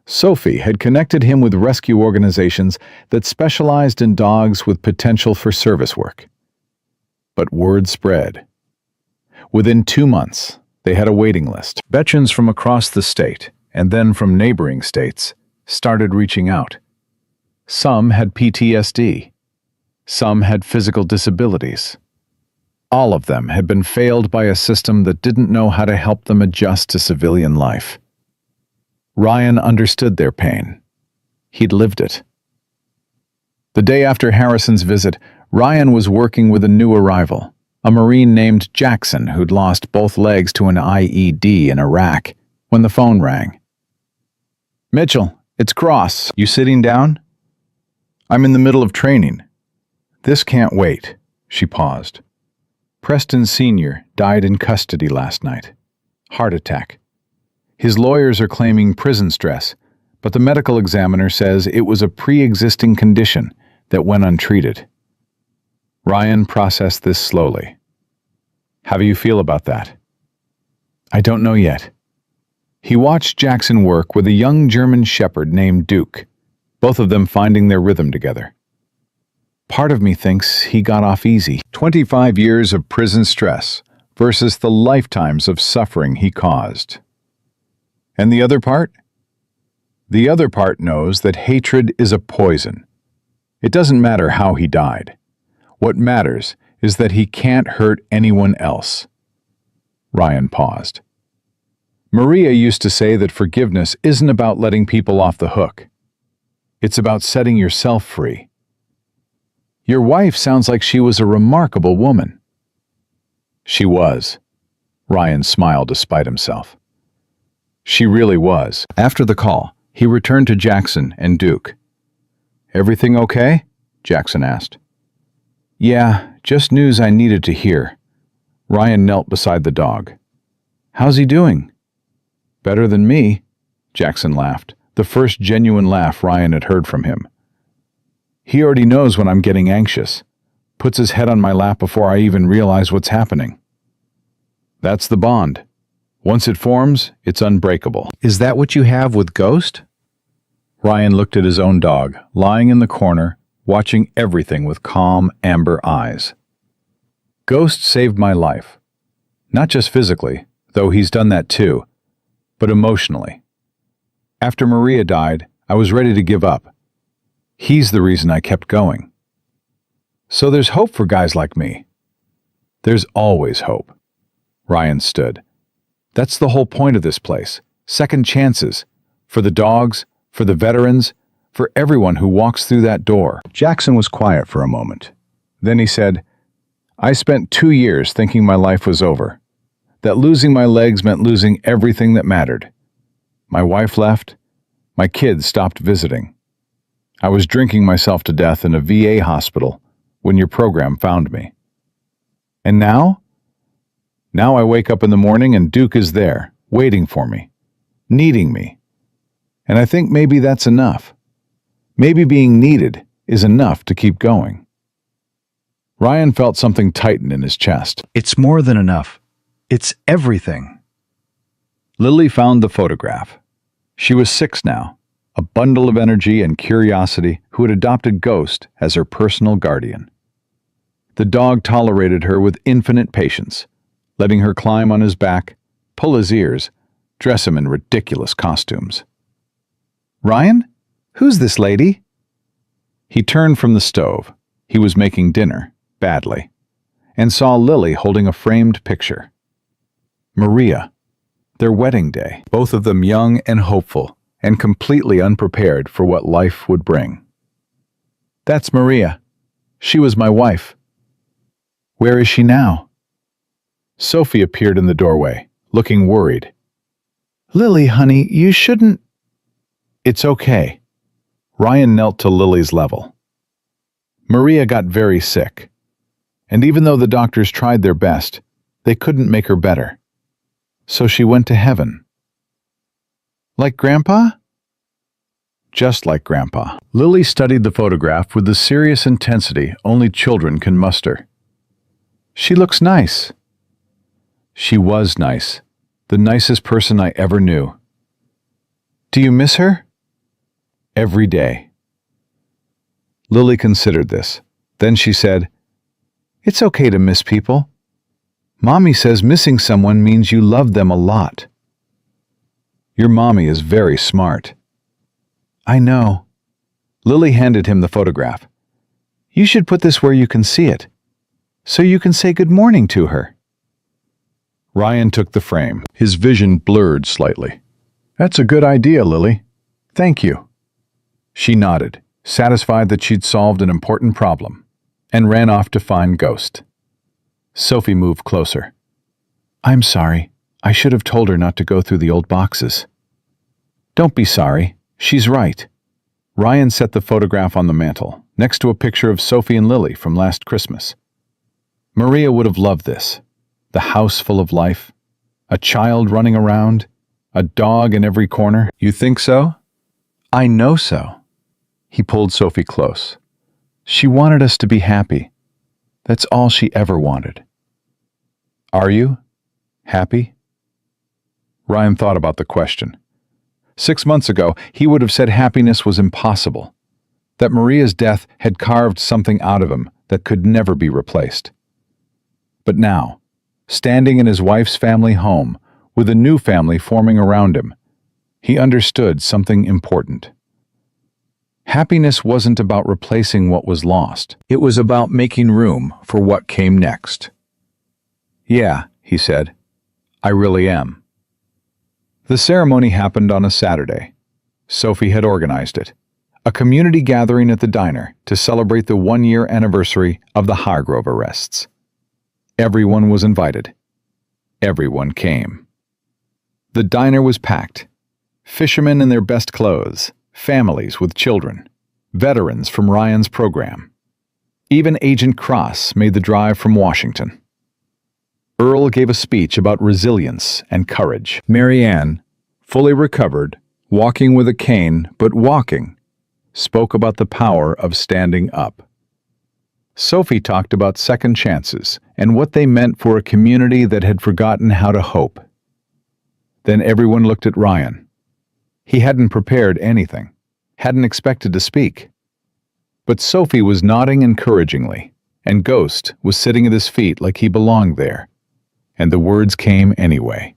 Sophie had connected him with rescue organizations that specialized in dogs with potential for service work. But word spread. Within 2 months, they had a waiting list. Veterans from across the state, and then from neighboring states, started reaching out. Some had PTSD. Some had physical disabilities. All of them had been failed by a system that didn't know how to help them adjust to civilian life. Ryan understood their pain. He'd lived it. The day after Harrison's visit, Ryan was working with a new arrival, a Marine named Jackson who'd lost both legs to an IED in Iraq, when the phone rang. "Mitchell, it's Cross. You sitting down?" "I'm in the middle of training." "This can't wait." She paused. "Preston Sr. died in custody last night. Heart attack. His lawyers are claiming prison stress, but the medical examiner says it was a pre-existing condition that went untreated." Ryan processed this slowly. "How do you feel about that?" "I don't know yet." He watched Jackson work with a young German shepherd named Duke, both of them finding their rhythm together. "Part of me thinks he got off easy. 25 years of prison stress versus the lifetimes of suffering he caused. And the other part? The other part knows that hatred is a poison. It doesn't matter how he died. What matters is that he can't hurt anyone else." Ryan paused. "Maria used to say that forgiveness isn't about letting people off the hook. It's about setting yourself free. Your wife sounds like she was a remarkable woman." "She was." Ryan smiled despite himself. "She really was." After the call, he returned to Jackson and Duke. "Everything okay?" Jackson asked. "Yeah, just news I needed to hear." Ryan knelt beside the dog. "How's he doing?" "Better than me," Jackson laughed, the first genuine laugh Ryan had heard from him. "He already knows when I'm getting anxious, puts his head on my lap before I even realize what's happening. That's the bond. Once it forms, it's unbreakable." "Is that what you have with Ghost?" Ryan looked at his own dog, lying in the corner, watching everything with calm, amber eyes. "Ghost saved my life. Not just physically, though he's done that too, but emotionally. After Maria died, I was ready to give up. He's the reason I kept going. So there's hope for guys like me." "There's always hope." Ryan stood. "That's the whole point of this place. Second chances. For the dogs, for the veterans, for everyone who walks through that door." Jackson was quiet for a moment. Then he said, "I spent 2 years thinking my life was over. That losing my legs meant losing everything that mattered. My wife left. My kids stopped visiting. I was drinking myself to death in a VA hospital when your program found me. And now? Now I wake up in the morning and Duke is there, waiting for me, needing me. And I think maybe that's enough. Maybe being needed is enough to keep going." Ryan felt something tighten in his chest. "It's more than enough. It's everything." Lily found the photograph. She was 6 now, a bundle of energy and curiosity who had adopted Ghost as her personal guardian. The dog tolerated her with infinite patience, letting her climb on his back, pull his ears, dress him in ridiculous costumes. "Ryan? Who's this lady?" He turned from the stove. He was making dinner, badly, and saw Lily holding a framed picture. Maria. Their wedding day, both of them young and hopeful, and completely unprepared for what life would bring. "That's Maria. She was my wife." "Where is she now?" Sophie appeared in the doorway, looking worried. "Lily, honey, you shouldn't—" "It's okay." Ryan knelt to Lily's level. "Maria got very sick, and even though the doctors tried their best, they couldn't make her better. So she went to heaven." "Like Grandpa?" "Just like Grandpa." Lily studied the photograph with the serious intensity only children can muster. "She looks nice." She was nice, the nicest person I ever knew. "Do you miss her?" "Every day." Lily considered this. Then she said, "It's okay to miss people. Mommy says missing someone means you love them a lot." "Your mommy is very smart." I know. Lily handed him the photograph. You should put this where you can see it, so you can say good morning to her. Ryan took the frame. His vision blurred slightly. That's a good idea, Lily. Thank you. She nodded, satisfied that she'd solved an important problem, and ran off to find Ghost. Sophie moved closer. I'm sorry. I should have told her not to go through the old boxes. Don't be sorry. She's right. Ryan set the photograph on the mantel, next to a picture of Sophie and Lily from last Christmas. Maria would have loved this. The house full of life, a child running around, a dog in every corner. You think so? I know so. He pulled Sophie close. She wanted us to be happy. That's all she ever wanted. Are you happy? Ryan thought about the question. 6 months ago, he would have said happiness was impossible, that Maria's death had carved something out of him that could never be replaced. But now, standing in his wife's family home, with a new family forming around him, he understood something important. Happiness wasn't about replacing what was lost. It was about making room for what came next. Yeah, he said, I really am. The ceremony happened on a Saturday. Sophie had organized it, a community gathering at the diner to celebrate the 1-year anniversary of the Hargrove arrests. Everyone was invited. Everyone came. The diner was packed. Fishermen in their best clothes, families with children, veterans from Ryan's program. Even Agent Cross made the drive from Washington. Earl gave a speech about resilience and courage. Mary Ann, fully recovered, walking with a cane but walking, spoke about the power of standing up. Sophie talked about second chances and what they meant for a community that had forgotten how to hope. Then everyone looked at Ryan. He hadn't prepared anything, hadn't expected to speak. But Sophie was nodding encouragingly, and Ghost was sitting at his feet like he belonged there. And the words came anyway.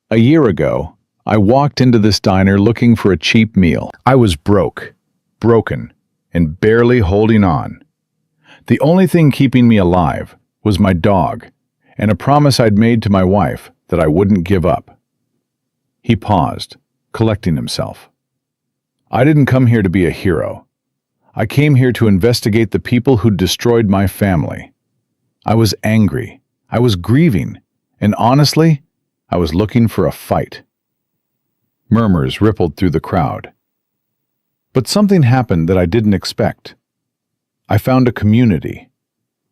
A year ago, I walked into this diner looking for a cheap meal. I was broken, and barely holding on. The only thing keeping me alive was my dog, and a promise I'd made to my wife that I wouldn't give up. He paused, collecting himself. I didn't come here to be a hero. I came here to investigate the people who'd destroyed my family. I was angry. I was grieving, and honestly, I was looking for a fight. Murmurs rippled through the crowd. But something happened that I didn't expect. I found a community.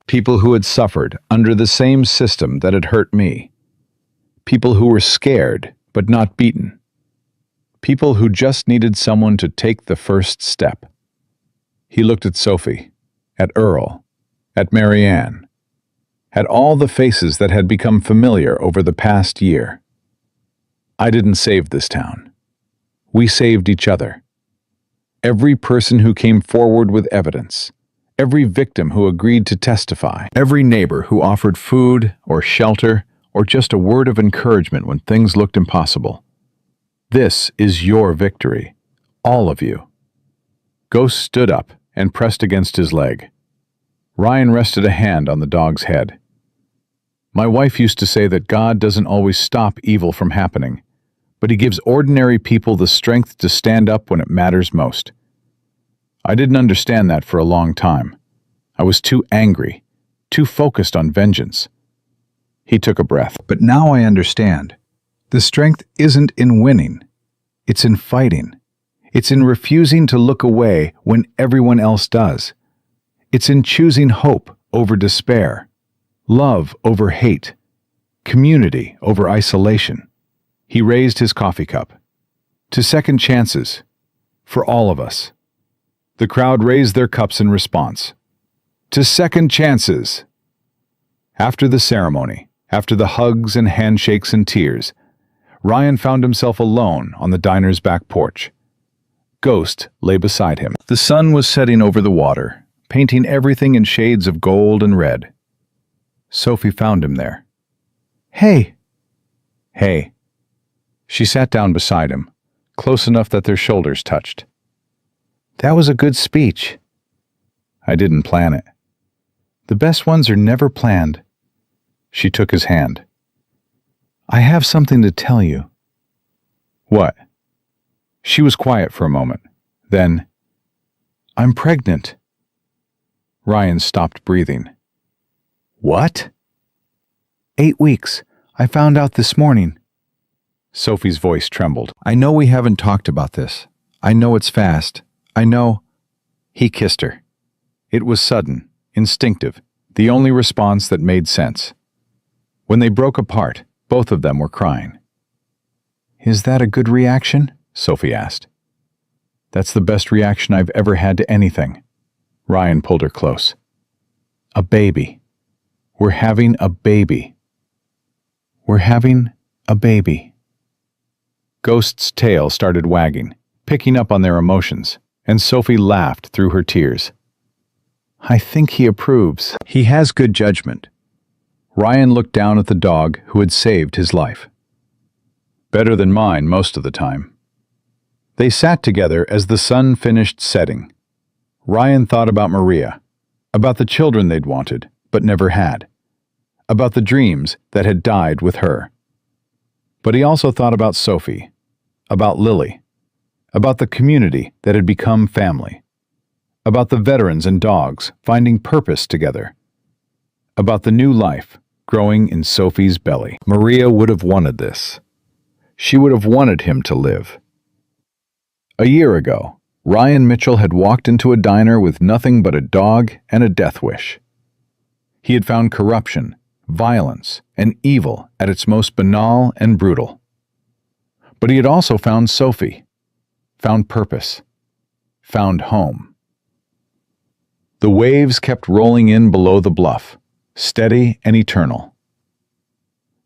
People who had suffered under the same system that had hurt me. People who were scared but not beaten. People who just needed someone to take the first step. He looked at Sophie, at Earl, at Mary Ann, at all the faces that had become familiar over the past year. I didn't save this town. We saved each other. Every person who came forward with evidence, every victim who agreed to testify, every neighbor who offered food or shelter or just a word of encouragement when things looked impossible. This is your victory, all of you. Ghost stood up and pressed against his leg. Ryan rested a hand on the dog's head. My wife used to say that God doesn't always stop evil from happening, but he gives ordinary people the strength to stand up when it matters most. I didn't understand that for a long time. I was too angry, too focused on vengeance. He took a breath. But now I understand. The strength isn't in winning. It's in fighting. It's in refusing to look away when everyone else does. It's in choosing hope over despair, love over hate, community over isolation. He raised his coffee cup. To second chances, for all of us. The crowd raised their cups in response. To second chances. After the ceremony, after the hugs and handshakes and tears, Ryan found himself alone on the diner's back porch. Ghost lay beside him. The sun was setting over the water, painting everything in shades of gold and red. Sophie found him there. Hey. Hey. She sat down beside him, close enough that their shoulders touched. "That was a good speech." "I didn't plan it." "The best ones are never planned." She took his hand. "I have something to tell you." "What?" She was quiet for a moment. Then, "I'm pregnant." Ryan stopped breathing. "What?" 8 weeks. I found out this morning." Sophie's voice trembled. "I know we haven't talked about this. I know it's fast. I know—" He kissed her. It was sudden, instinctive, the only response that made sense. When they broke apart, both of them were crying. "Is that a good reaction?" Sophie asked. "That's the best reaction I've ever had to anything." Ryan pulled her close. "A baby. We're having a baby. We're having a baby." Ghost's tail started wagging, picking up on their emotions, and Sophie laughed through her tears. "I think he approves. He has good judgment." Ryan looked down at the dog who had saved his life. "Better than mine most of the time." They sat together as the sun finished setting. Ryan thought about Maria, about the children they'd wanted, but never had, about the dreams that had died with her. But he also thought about Sophie, about Lily, about the community that had become family, about the veterans and dogs finding purpose together, about the new life growing in Sophie's belly. Maria would have wanted this. She would have wanted him to live. A year ago, Ryan Mitchell had walked into a diner with nothing but a dog and a death wish. He had found corruption, violence, and evil at its most banal and brutal. But he had also found Sophie, found purpose, found home. The waves kept rolling in below the bluff, steady and eternal.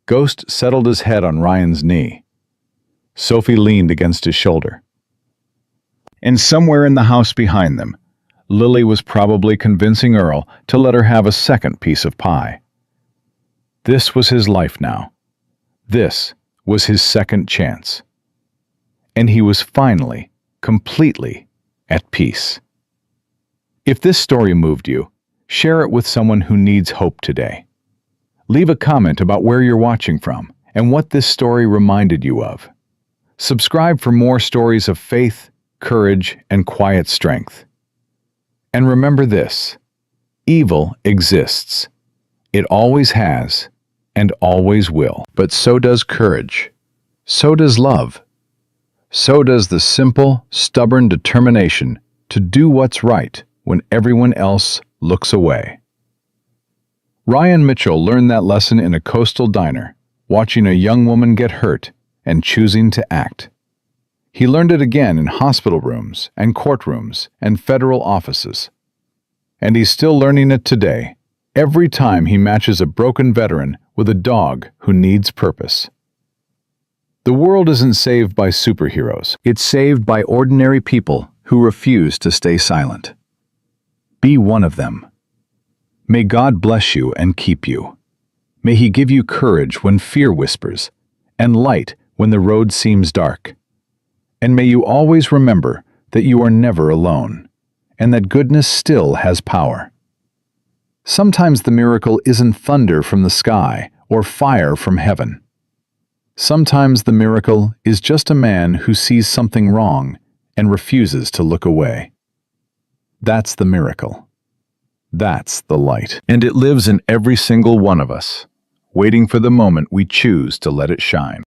Ghost settled his head on Ryan's knee. Sophie leaned against his shoulder. And somewhere in the house behind them, Lily was probably convincing Earl to let her have a second piece of pie. This was his life now. This was his second chance. And he was finally, completely, at peace. If this story moved you, share it with someone who needs hope today. Leave a comment about where you're watching from and what this story reminded you of. Subscribe for more stories of faith, courage, and quiet strength. And remember this: evil exists. It always has, and always will. But so does courage. So does love. So does the simple, stubborn determination to do what's right when everyone else looks away. Ryan Mitchell learned that lesson in a coastal diner, watching a young woman get hurt and choosing to act. He learned it again in hospital rooms and courtrooms and federal offices. And he's still learning it today, every time he matches a broken veteran with a dog who needs purpose. The world isn't saved by superheroes. It's saved by ordinary people who refuse to stay silent. Be one of them. May God bless you and keep you. May He give you courage when fear whispers, and light when the road seems dark. And may you always remember that you are never alone, and that goodness still has power. Sometimes the miracle isn't thunder from the sky or fire from heaven. Sometimes the miracle is just a man who sees something wrong and refuses to look away. That's the miracle. That's the light. And it lives in every single one of us, waiting for the moment we choose to let it shine.